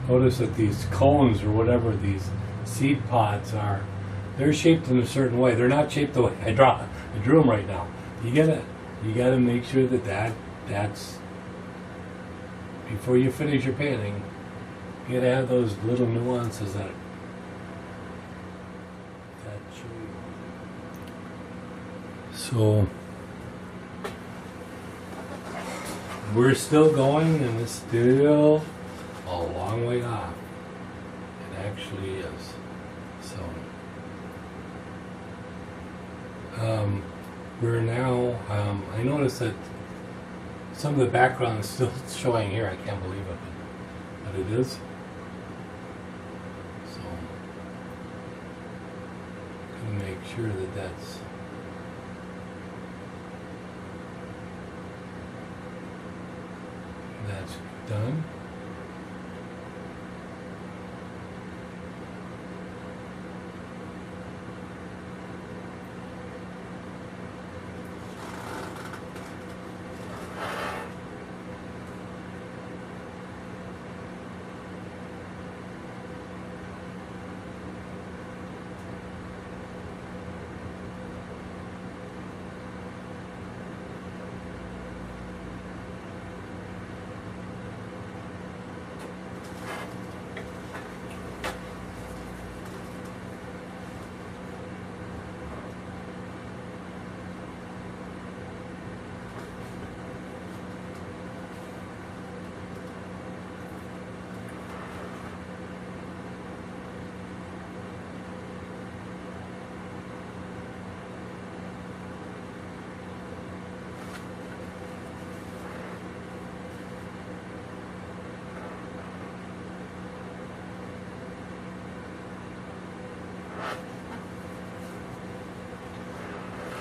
Notice that these cones or whatever these seed pods are, they're shaped in a certain way. They're not shaped the way I drew them right now. You gotta make sure that's before you finish your painting. You gotta have those little nuances that show you. So we're still going, and it's still a long way off. It actually is. So we're now, I noticed that some of the background is still showing here. I can't believe it, but it is. So I'm gonna make sure that that's done.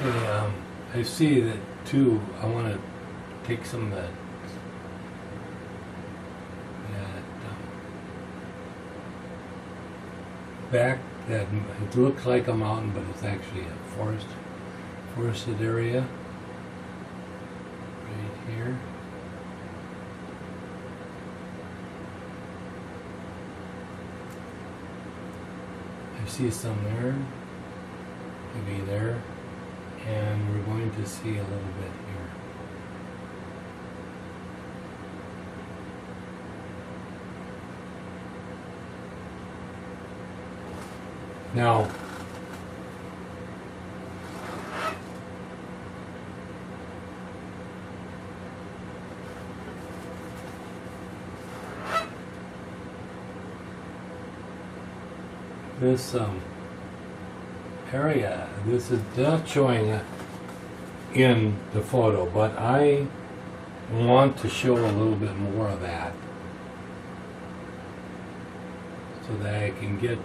Okay, I see that too. I want to take some of that back that it looks like a mountain, but it's actually a forested area right here. I see some there, maybe there. And we're going to see a little bit here. Now, this area, this is not showing in the photo, but I want to show a little bit more of that so that I can get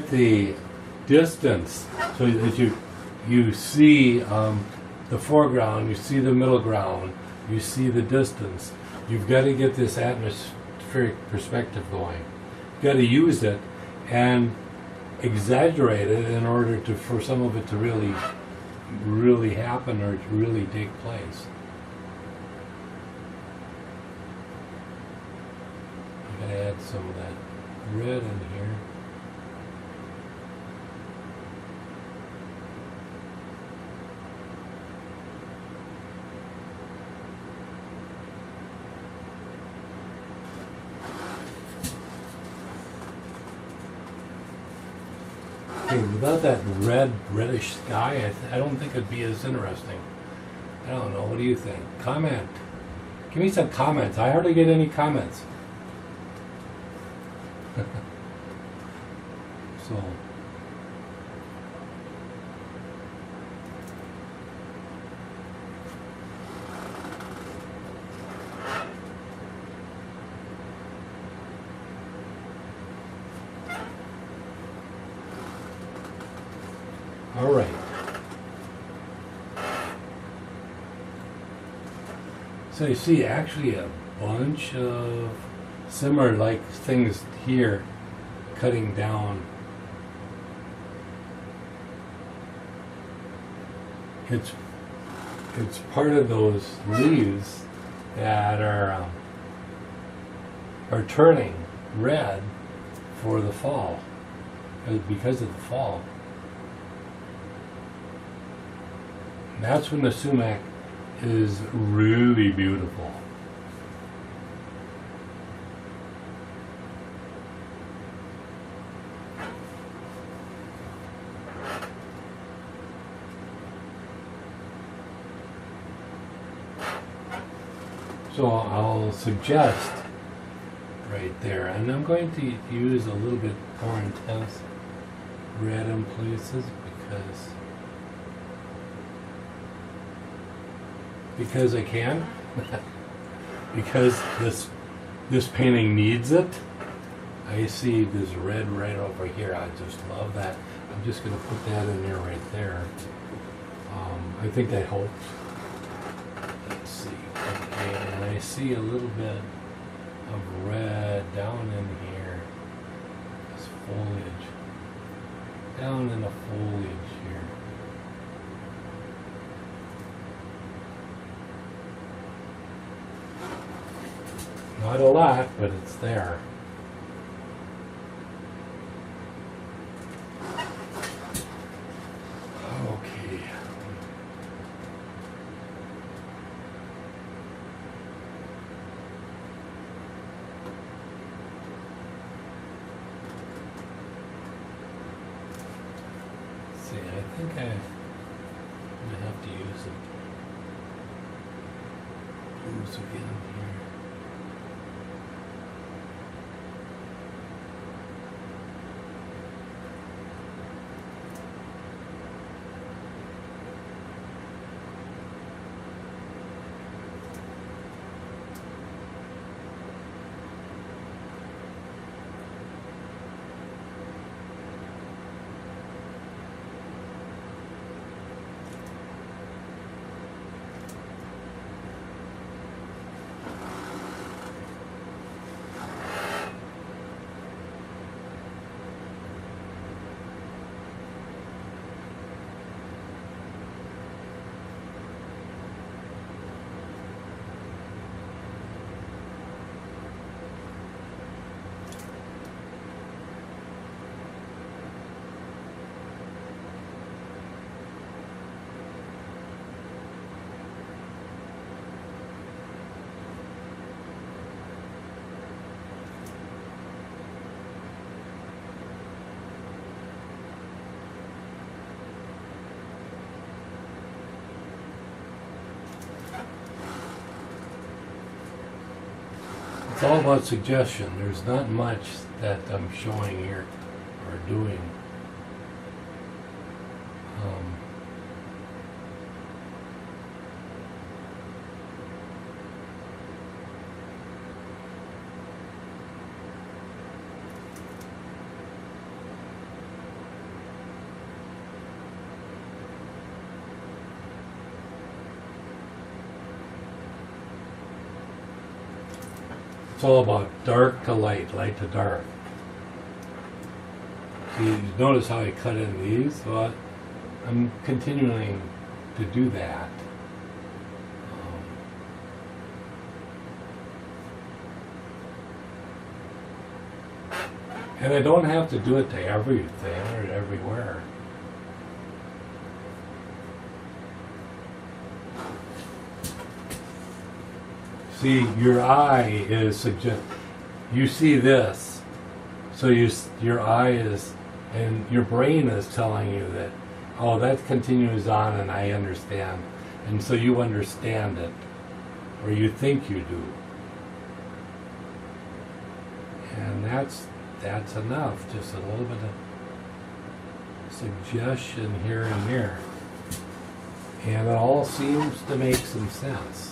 the distance, so that you see the foreground, you see the middle ground, you see the distance. You've got to get this atmospheric perspective going. You've got to use it and exaggerate it in order for some of it to really happen or to really take place. I'm going to add some of that red in here. Without that reddish sky, I don't think it'd be as interesting. I don't know. What do you think? Comment. Give me some comments. I hardly get any comments. So. All right. So you see actually a bunch of similar like things here cutting down. It's part of those leaves that are turning red for the fall, because of the fall. That's when the sumac is really beautiful. So I'll suggest right there, and I'm going to use a little bit more intense red in places because I can, because this painting needs it. I see this red right over here. I just love that. I'm just going to put that in there right there. I think that helps. Let's see. Okay, and I see a little bit of red down in here. This foliage. Down in the foliage here. Not a lot, but it's there. Okay. See, I think I'm gonna have to use the blues again here. It's all about suggestion. There's not much that I'm showing here or doing. It's all about dark to light, light to dark. See, you notice how I cut in these? Well, I'm continuing to do that. And I don't have to do it to everything or everywhere. See, your eye is you see this, so your eye is, and your brain is telling you that, oh, that continues on and I understand. And so you understand it, or you think you do. And that's enough, just a little bit of suggestion here and there. And it all seems to make some sense.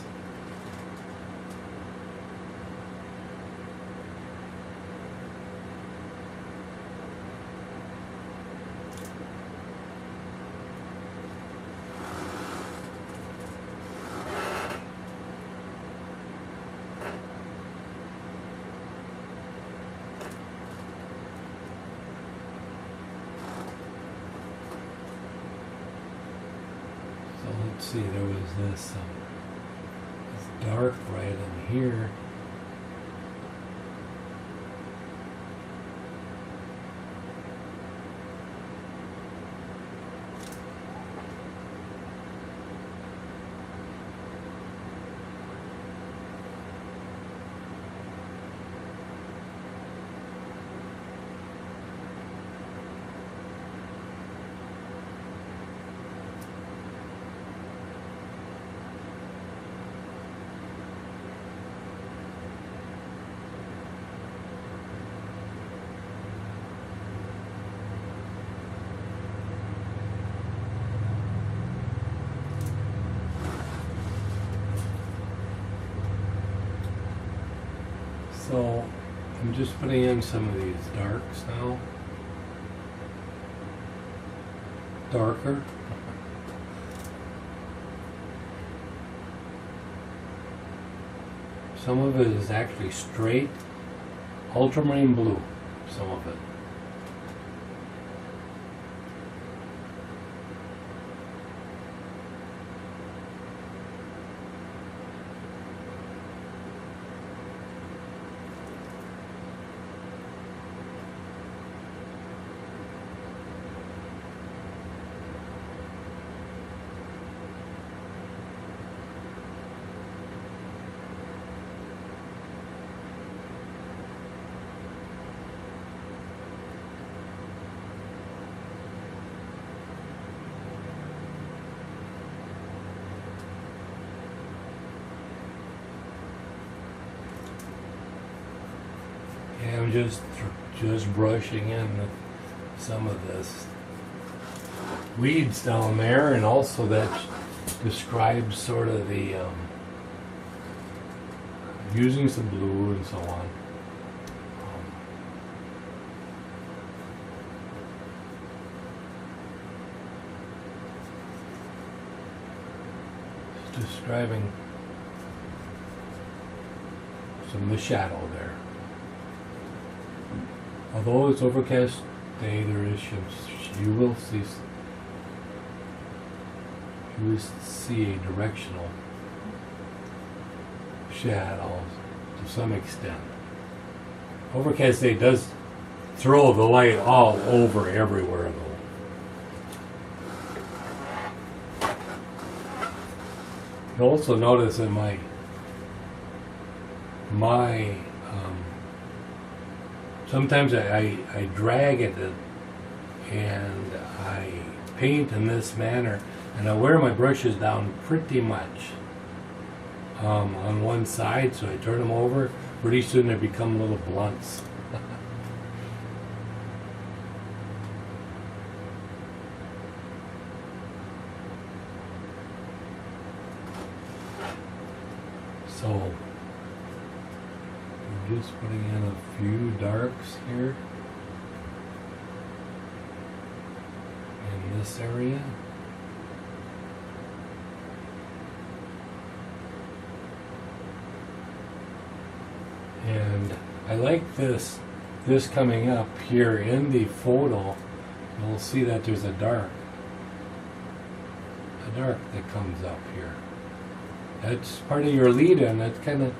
See, there was this dark right in here. So I'm just putting in some of these darks now. Darker. Some of it is actually straight ultramarine blue, some of it. And I'm just brushing in some of this weeds down there, and also that describes sort of the using some blue and so on. Describing some of the shadow there. Although it's overcast day, there is you will see a directional shadow to some extent. Overcast day does throw the light all over everywhere though. You'll also notice in my sometimes I drag it and I paint in this manner, and I wear my brushes down pretty much on one side, so I turn them over. Pretty soon they become little blunts. So just putting in a few darks here in this area. And I like this coming up here in the photo. You'll see that there's a dark that comes up here. That's part of your lead in. That's kind of,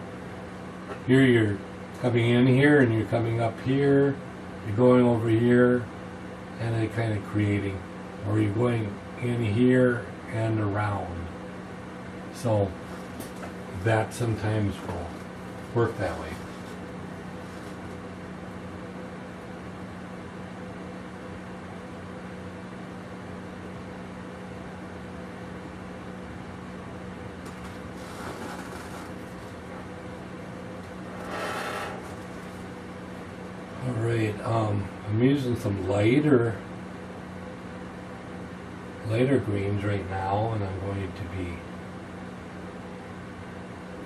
here you're coming in here and you're coming up here, you're going over here, and then kind of creating, or you're going in here and around. So that sometimes will work that way. Alright, I'm using some lighter greens right now, and I'm going to be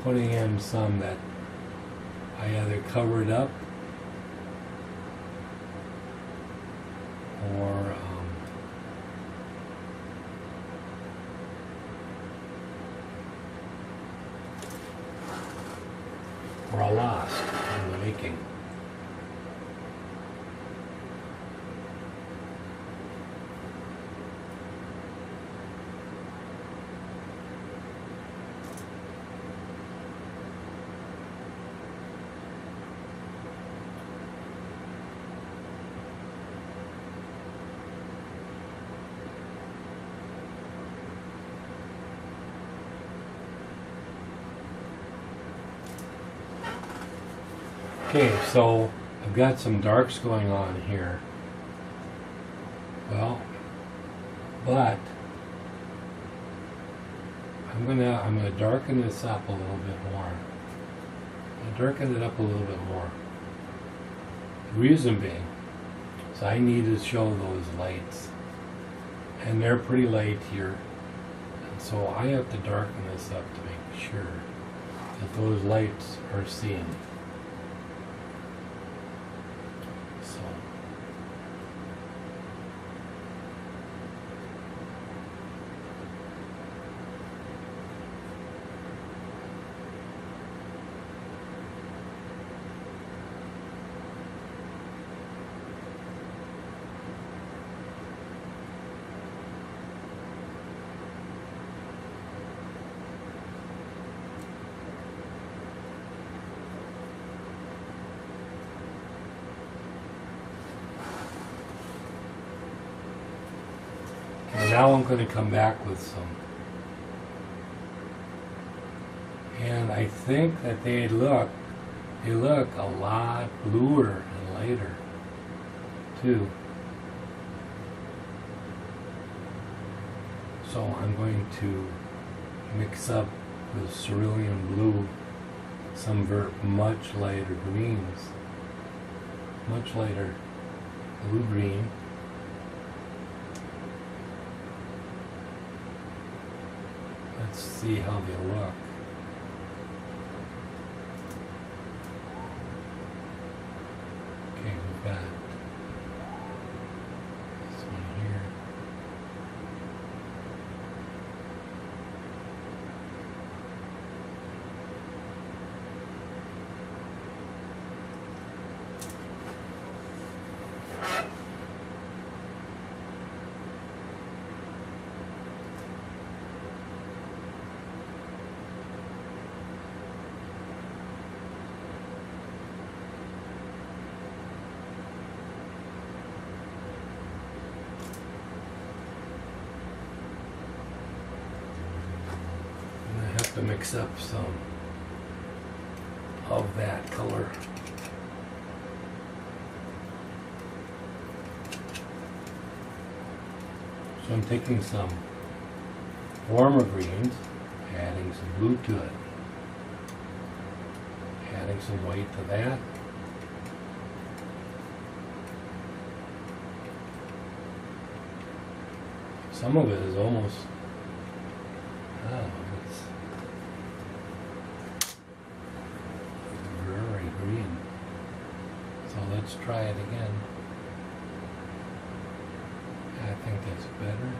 putting in some that I either covered up or I lost in the making. Okay, so I've got some darks going on here. Well, but I'm gonna darken this up a little bit more. I darken it up a little bit more. The reason being, so I need to show those lights, and they're pretty light here, and so I have to darken this up to make sure that those lights are seen. And now I'm going to come back with some. And I think that they look a lot bluer and lighter too. So I'm going to mix up with Cerulean Blue some much lighter greens, much lighter blue-green. Let's see how they look. Okay, we've got this one here. To mix up some of that color. So I'm taking some warmer greens, adding some blue to it, adding some white to that. Some of it is almost, it's very green. So let's try it again. I think that's better.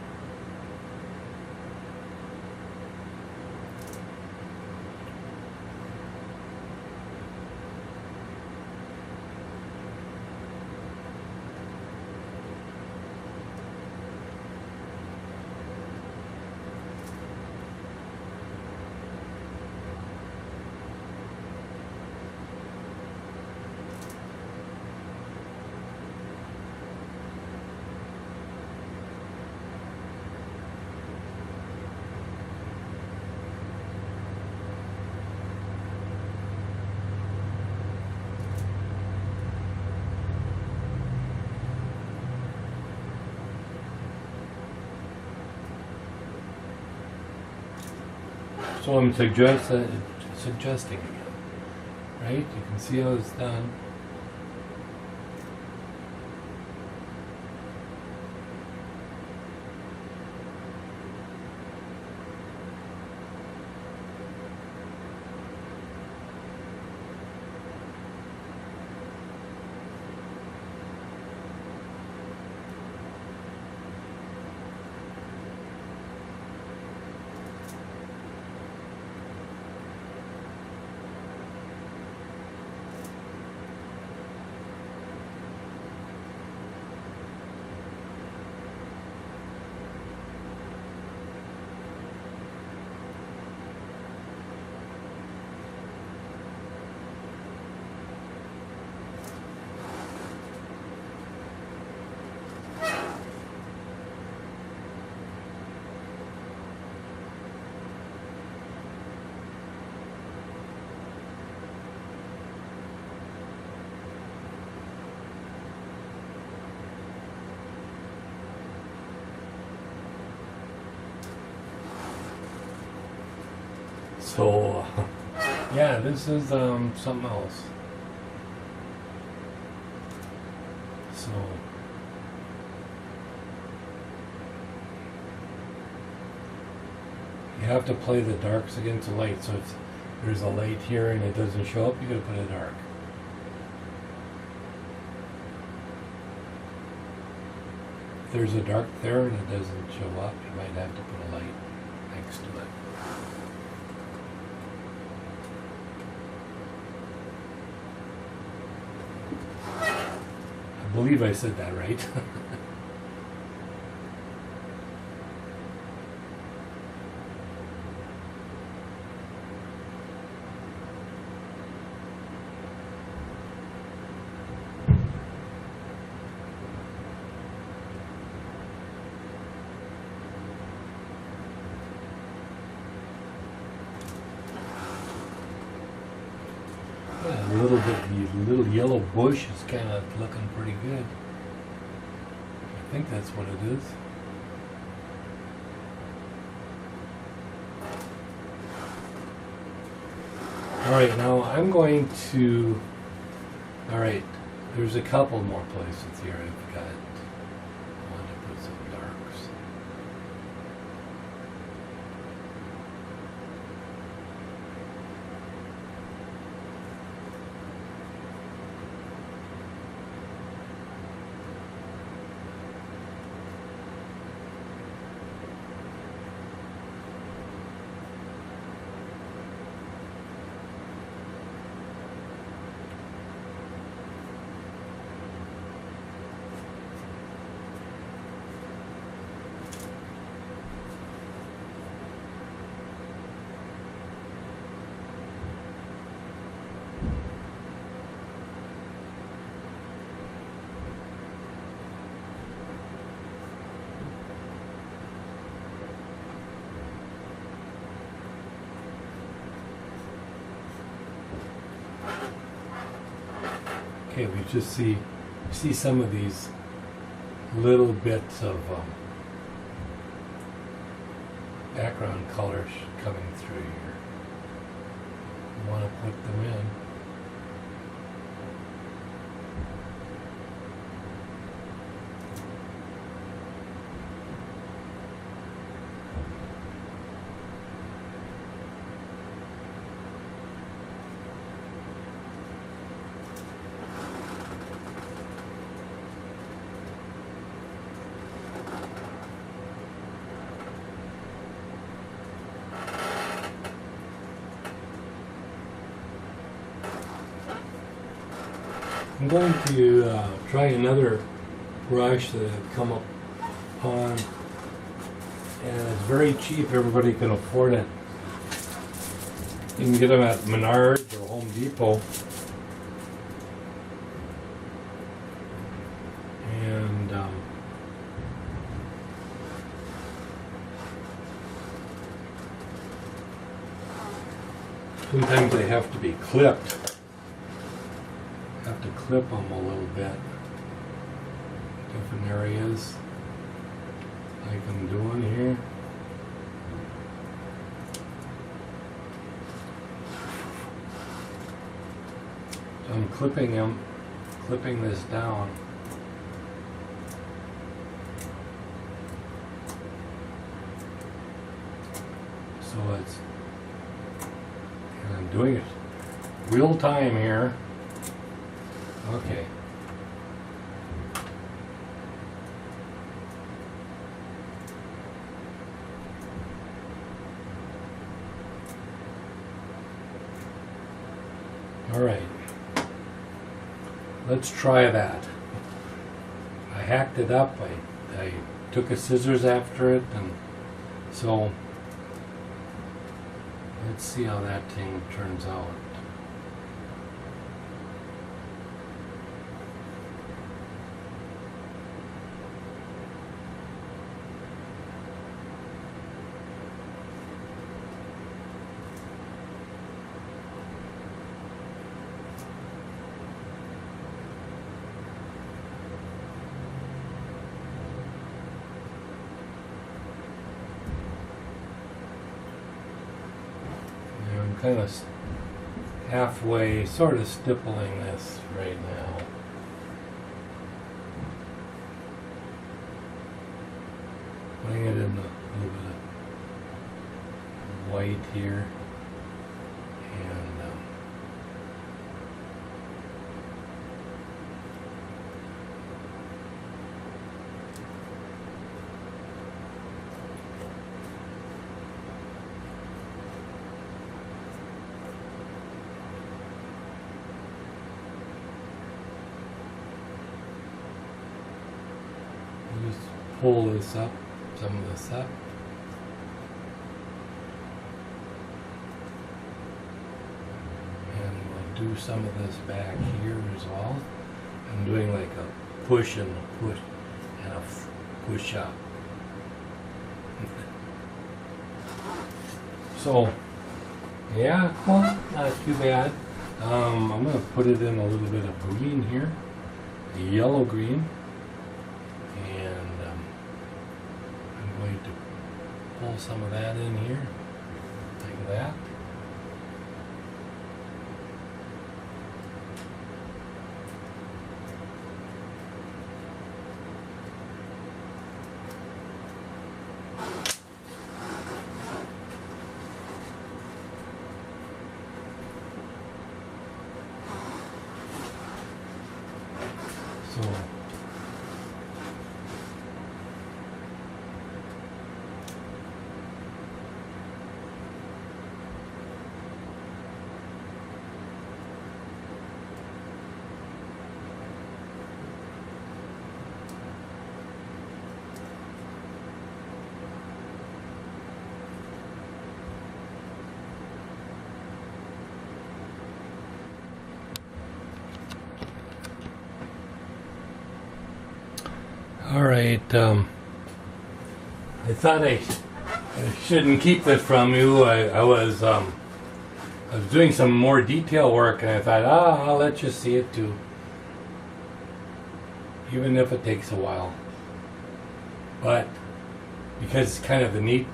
So I'm suggesting again, right? You can see how it's done. So, yeah, this is something else. So, you have to play the darks against the light. So if there's a light here and it doesn't show up, you gotta put a dark. If there's a dark there and it doesn't show up, you might have to put a light next to it. I believe I said that right. little bit, the little yellow bush is kind of looking pretty good. I think that's what it is. Alright, now I'm going to, alright, there's a couple more places here I've got. I want to put some darks. Okay, we just see some of these little bits of background colors coming through here. You want to put them in. I'm going to try another brush that I've come up on, and it's very cheap. Everybody can afford it. You can get them at Menards or Home Depot. And sometimes they have to be clipped. Have to clip them a little bit. Different areas, like I'm doing here. So I'm clipping them, clipping this down. So it's, and I'm doing it real time here. Okay. All right. Let's try that. I hacked it up. I took a scissors after it, and so let's see how that thing turns out. Kind of halfway, sort of stippling this right now. Putting it in a little bit of white here, and just pull this up, some of this up. And we'll do some of this back here as well. I'm doing like a push and a push and a push up. So, yeah, well, not too bad. I'm going to put it in a little bit of green here, a yellow green, and I'm going to pull some of that in here, like that. So all right, I thought I shouldn't keep this from you. I was doing some more detail work, and I thought, I'll let you see it too, even if it takes a while. But because it's kind of the neat,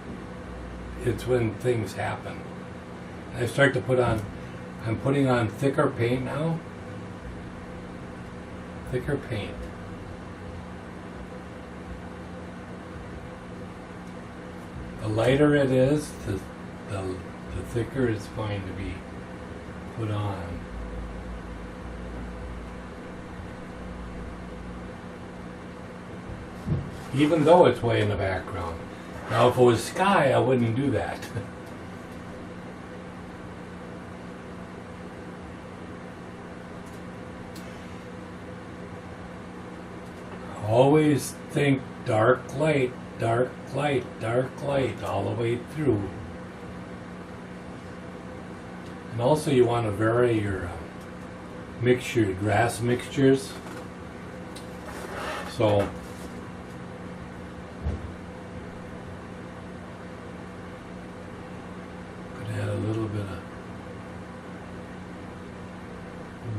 it's when things happen. I start to put on, I'm putting on thicker paint now. Thicker paint. The lighter it is, the thicker it's going to be put on. Even though it's way in the background. Now if it was sky, I wouldn't do that. Always think dark light, dark light, dark light all the way through. And also you want to vary your mixture, grass mixtures. So could add a little bit of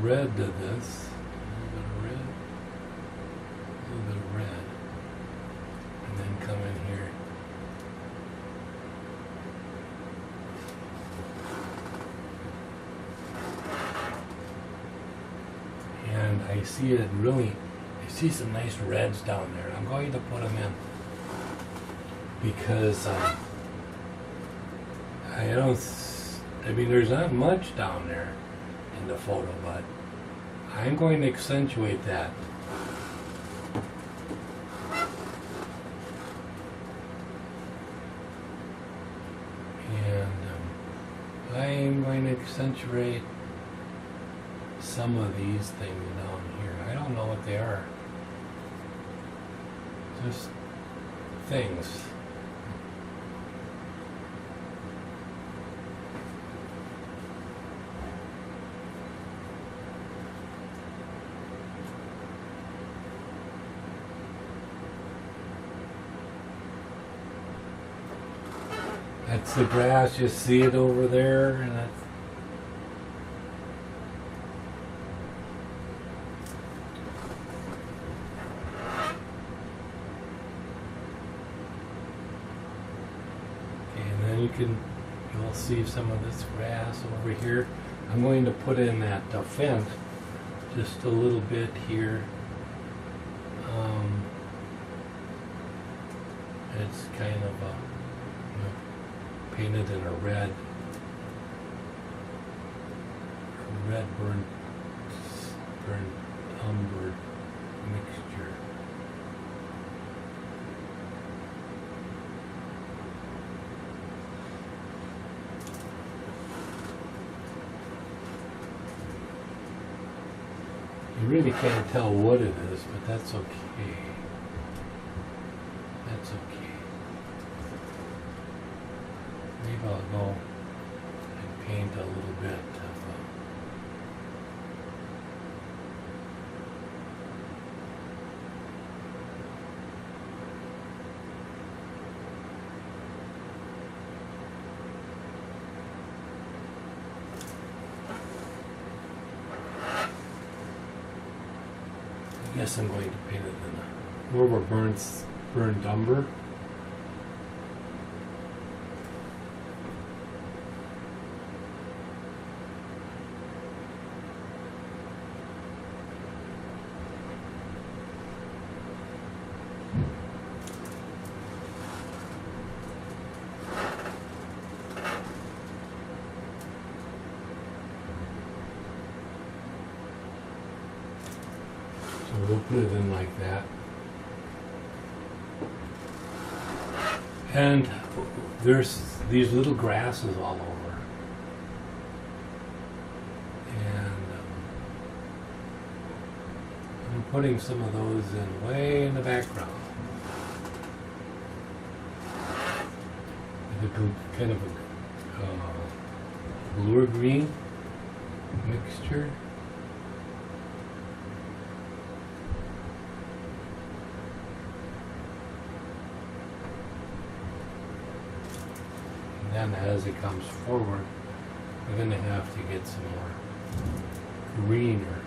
red to this. A little bit of red. A little bit of red. And then come in here. And I see it really, I see some nice reds down there. I'm going to put them in because I mean there's not much down there in the photo, but I'm going to accentuate that. I'm going to accentuate some of these things down here. I don't know what they are. Just things. That's the grass, you see it over there, and that's okay, and then you'll see some of this grass over here. I'm going to put in that fence just a little bit here. It's kind of a painted in a red burnt umber mixture. You really can't tell what it is, but that's okay. That's okay. Maybe I'll go and paint a little bit of guess I'm going to paint it in more of a burnt umber. So we'll put it in like that. And there's these little grasses all over. And I'm putting some of those in way in the background. Kind of a bluer green mixture. And then as it comes forward, we're going to have to get some more greener,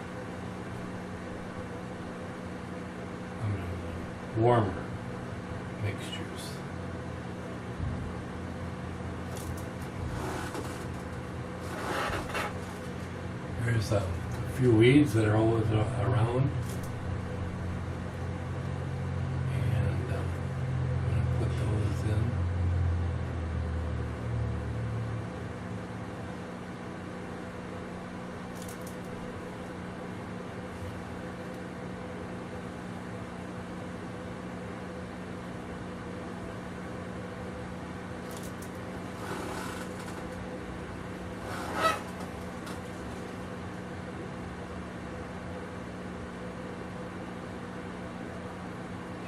warmer mixtures. There's a few weeds that are always around. And I'm going to put those in.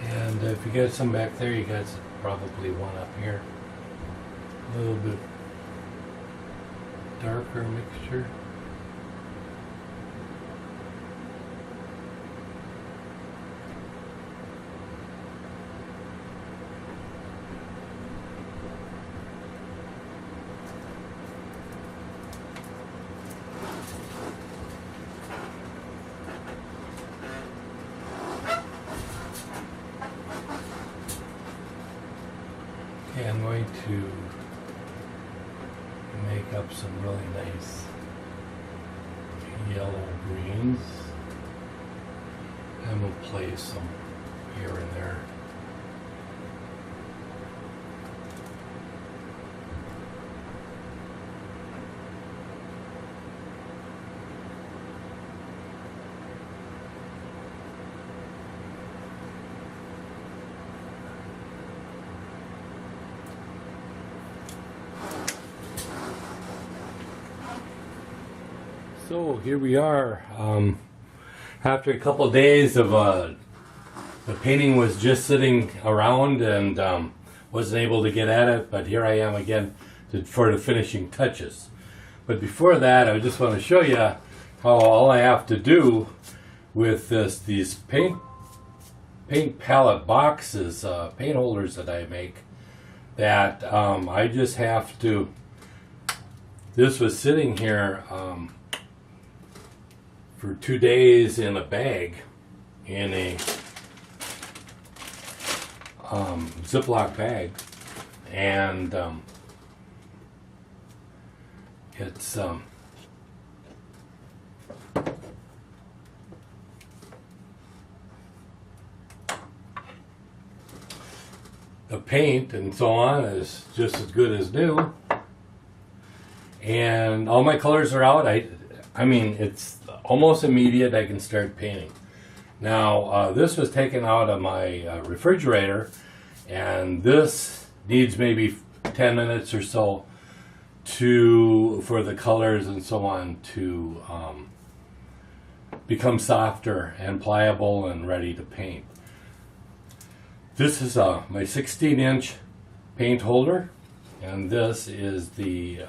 And if you got some back there, you got probably one up here. A little bit darker mixture. Okay, I'm going to make up some really nice yellow greens, and we'll place some here and there. So here we are. After a couple of days of the painting was just sitting around and wasn't able to get at it, but here I am again for the finishing touches. But before that, I just want to show you how all I have to do with these paint palette boxes, paint holders that I make. That I just have to. This was sitting here. For 2 days in a bag, in a Ziploc bag, and it's the paint and so on is just as good as new, and all my colors are out. I mean, it's almost immediate. I can start painting. Now, this was taken out of my refrigerator, and this needs maybe 10 minutes or so for the colors and so on to become softer and pliable and ready to paint. This is my 16-inch paint holder, and this is the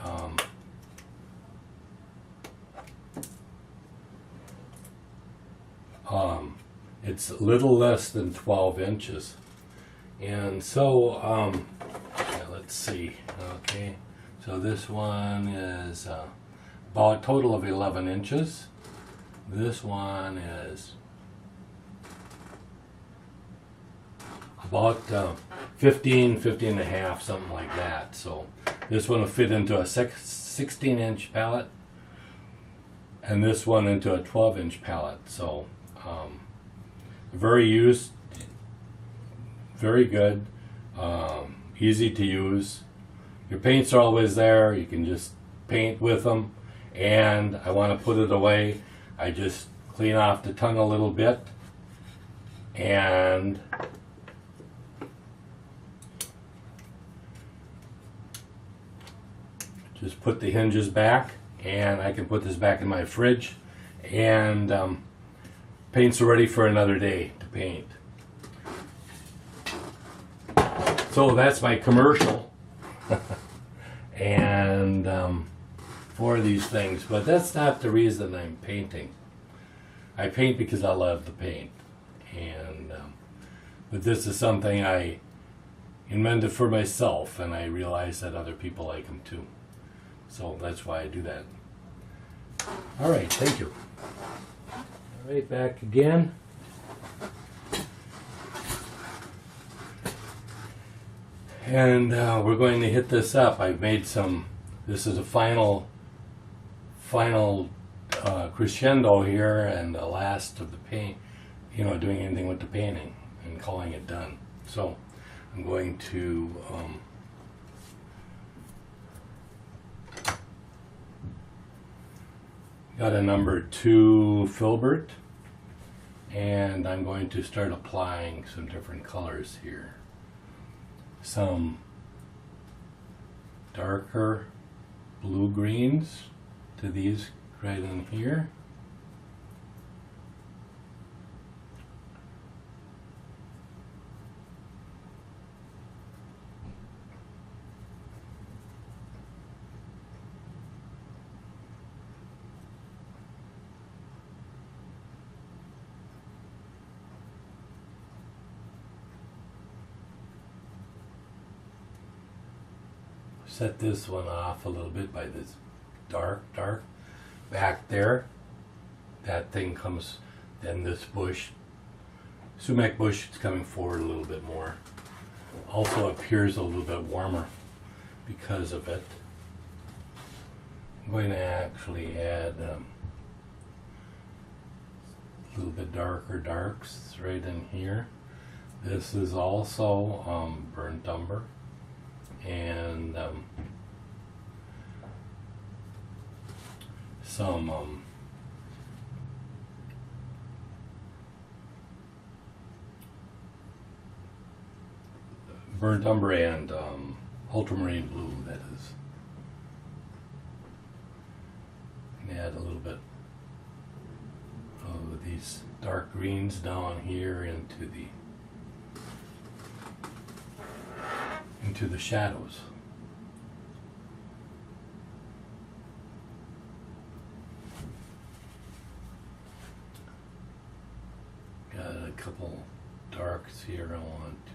it's a little less than 12 inches. And so, yeah, let's see. Okay, so this one is about a total of 11 inches. This one is about 15 and a half, something like that. So this one will fit into a 16-inch pallet, and this one into a 12-inch pallet. So very good, easy to use. Your paints are always there. You can just paint with them. And I want to put it away. I just clean off the tongue a little bit and just put the hinges back, and I can put this back in my fridge, and paints are ready for another day to paint. So that's my commercial and for these things, but that's not the reason I'm painting. I paint because I love to paint, and but this is something I invented for myself, and I realize that other people like them too. So that's why I do that. All right, thank you. All right, back again. And we're going to hit this up. I've made some, this is a final crescendo here, and the last of the paint, you know, doing anything with the painting and calling it done. So I'm going to got a number 2 filbert, and I'm going to start applying some different colors here. Some darker blue greens to these right in here. Set this one off a little bit by this dark back there. That thing comes, then this bush, sumac bush, is coming forward a little bit more. Also appears a little bit warmer because of it. I'm going to actually add a little bit darker darks right in here. This is also burnt umber, and some burnt umber and ultramarine blue, that is. And add a little bit of these dark greens down here into the shadows. Got a couple darks here I want to.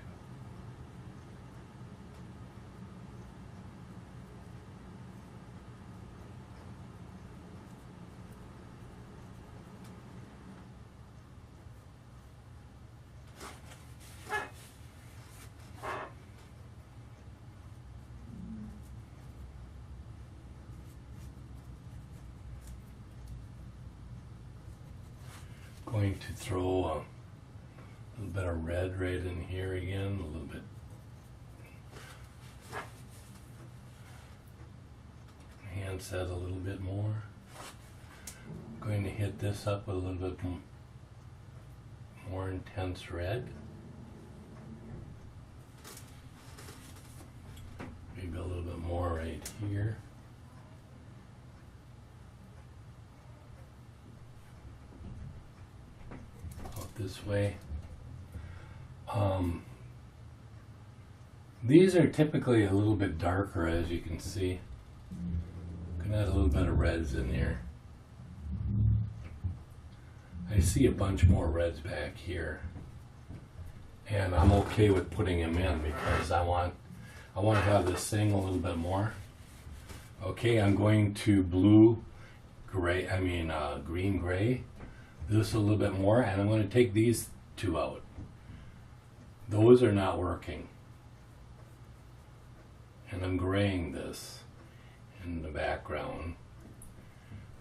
Going to throw a little bit of red right in here again, a little bit. Enhance that a little bit more. I'm going to hit this up with a little bit more intense red. Maybe a little bit more right here. This way. These are typically a little bit darker, as you can see. I'm gonna add a little bit of reds in here. I see a bunch more reds back here, and I'm okay with putting them in because I want to have this thing a little bit more. Okay, I'm going to green gray. This a little bit more, and I'm going to take these two out. Those are not working. And I'm graying this in the background.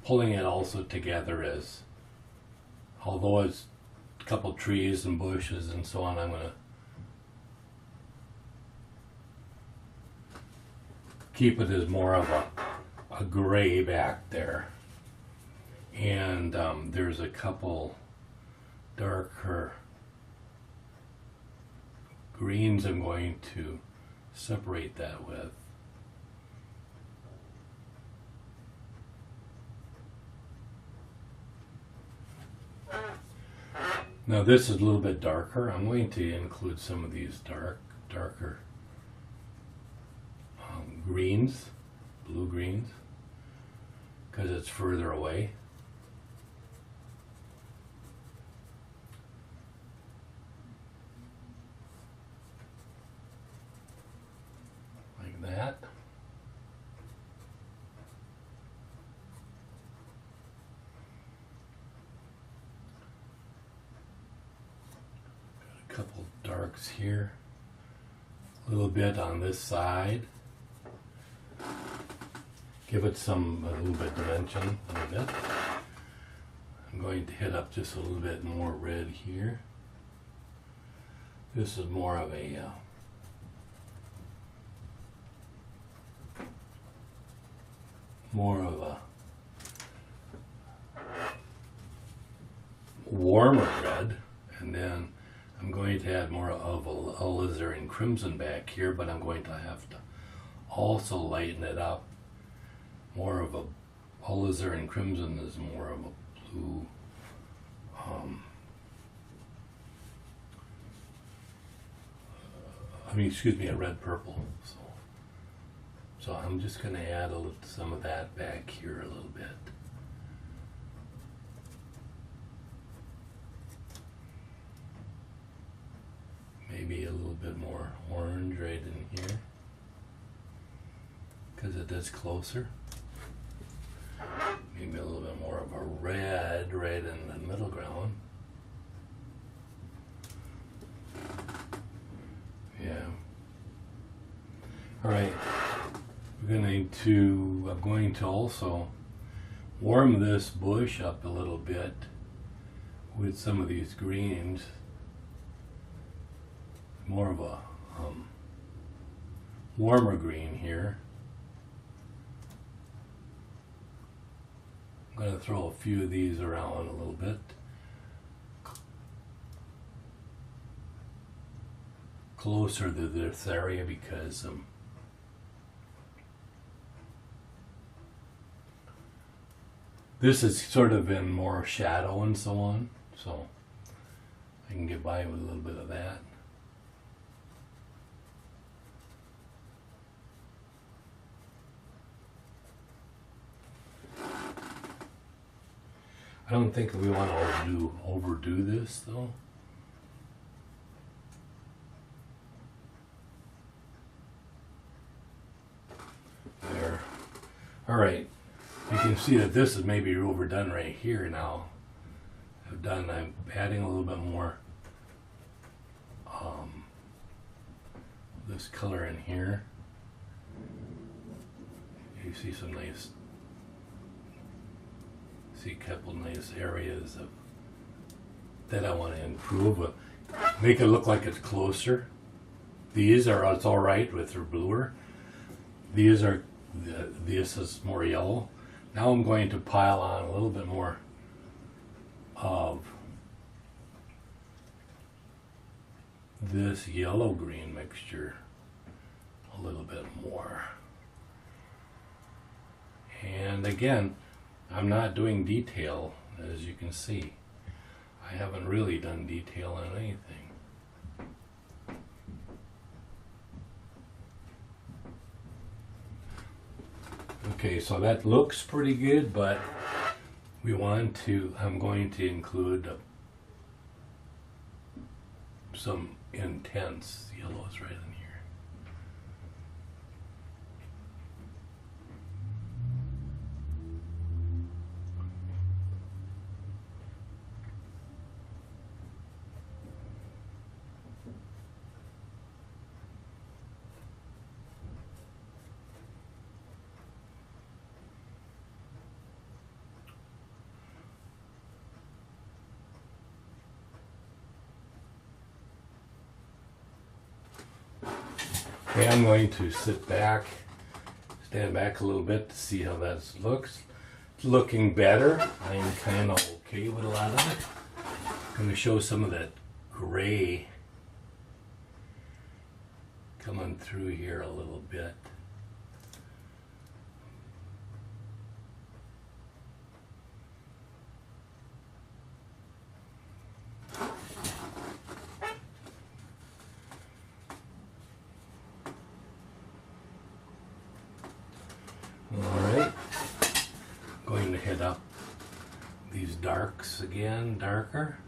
Pulling it also together as, although it's a couple trees and bushes and so on, I'm going to keep it as more of a gray back there. And there's a couple darker greens I'm going to separate that with. Now this is a little bit darker. I'm going to include some of these darker greens, blue greens, because it's further away. Like that. Got a couple darks here. A little bit on this side. Give it a little bit dimension, a little bit. I'm going to hit up just a little bit more red here. This is more of a warmer red, and then I'm going to add more of Alizarin Crimson back here, but I'm going to have to also lighten it up. More of a Alizarin Crimson is more of a blue, excuse me, a red purple. So I'm just going to add some of that back here a little bit. Maybe a little bit more orange right in here, because it is closer. Maybe a little bit more of a red right in the middle ground. Yeah. All right. I'm going to also warm this bush up a little bit with some of these greens. More of a warmer green here. I'm going to throw a few of these around a little bit. Closer to this area, because this is sort of in more shadow and so on, so I can get by with a little bit of that. I don't think we want to overdo this though. There. All right. You can see that this is maybe overdone right here now. I'm adding a little bit more this color in here. You see some nice, see a couple nice areas that I want to improve. Make it look like it's closer. It's all right with their bluer. This is more yellow. Now I'm going to pile on a little bit more of this yellow-green mixture, a little bit more. And again, I'm not doing detail, as you can see. I haven't really done detail on anything. Okay, so that looks pretty good, but I'm going to include some intense yellows right in here. Okay, I'm going to stand back a little bit to see how that looks. It's looking better. I'm kind of okay with a lot of it. I'm going to show some of that gray coming through here a little bit. Alright, going to hit up these darks again, darker.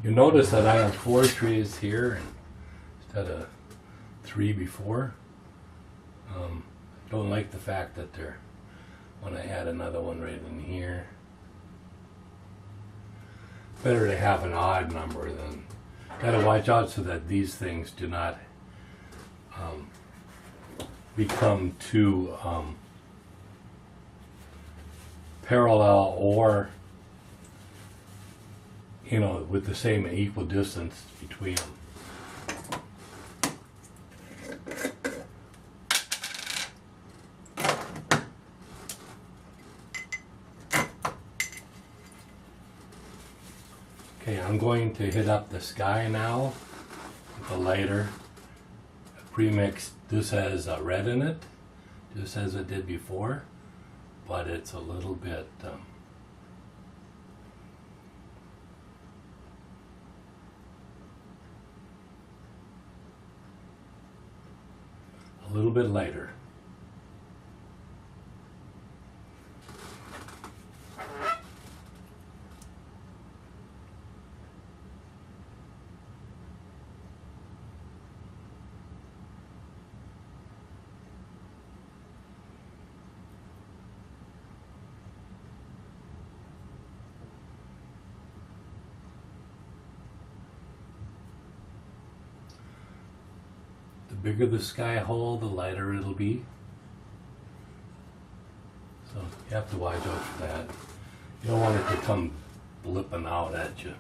You notice that I have 4 trees here instead of 3 before. Don't like the fact that they're, when I add another one right in here. Better to have an odd number than, gotta watch out so that these things do not become too parallel, or you know, with the same equal distance between them. Okay, I'm going to hit up the sky now with a lighter premix. This has red in it, just as it did before, but it's a little bit lighter. The bigger the sky hole, the lighter it'll be. So you have to watch out for that. You don't want it to come blipping out at you.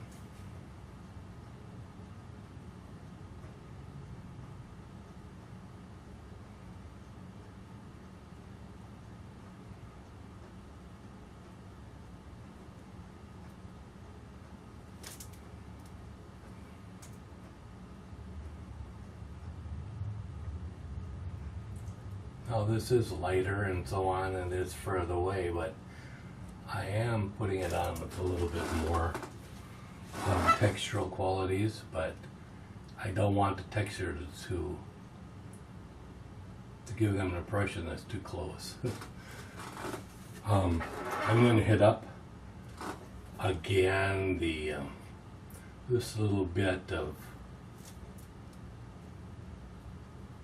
Now this is lighter and so on, and it's further away, but I am putting it on with a little bit more textural qualities, but I don't want the texture to give them an impression that's too close. I'm going to hit up again the this little bit of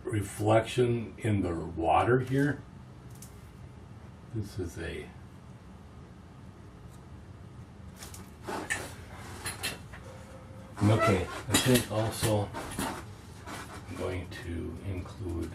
reflection in the water here. This is a okay. I think also I'm going to include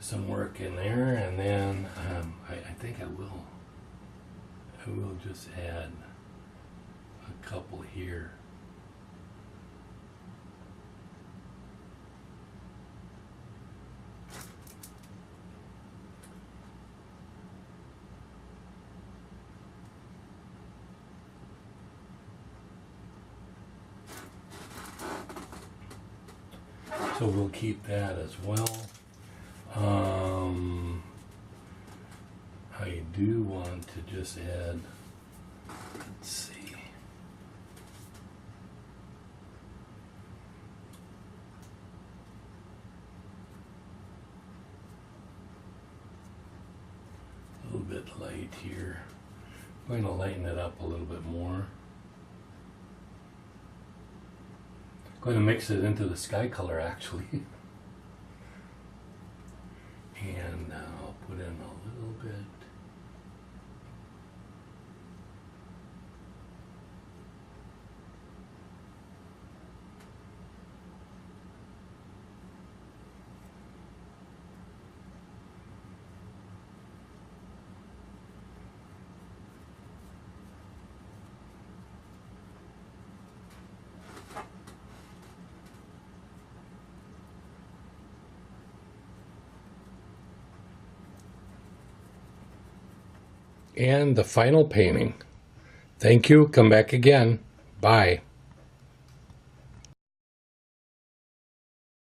some work in there, and then I think I will just add a couple here. So we'll keep that as well. I do want to just add, let's see. bit light here. I'm going to lighten it up a little bit more. I'm going to mix it into the sky color actually. And I'll put in a little bit. And the final painting. Thank you. Come back again. Bye.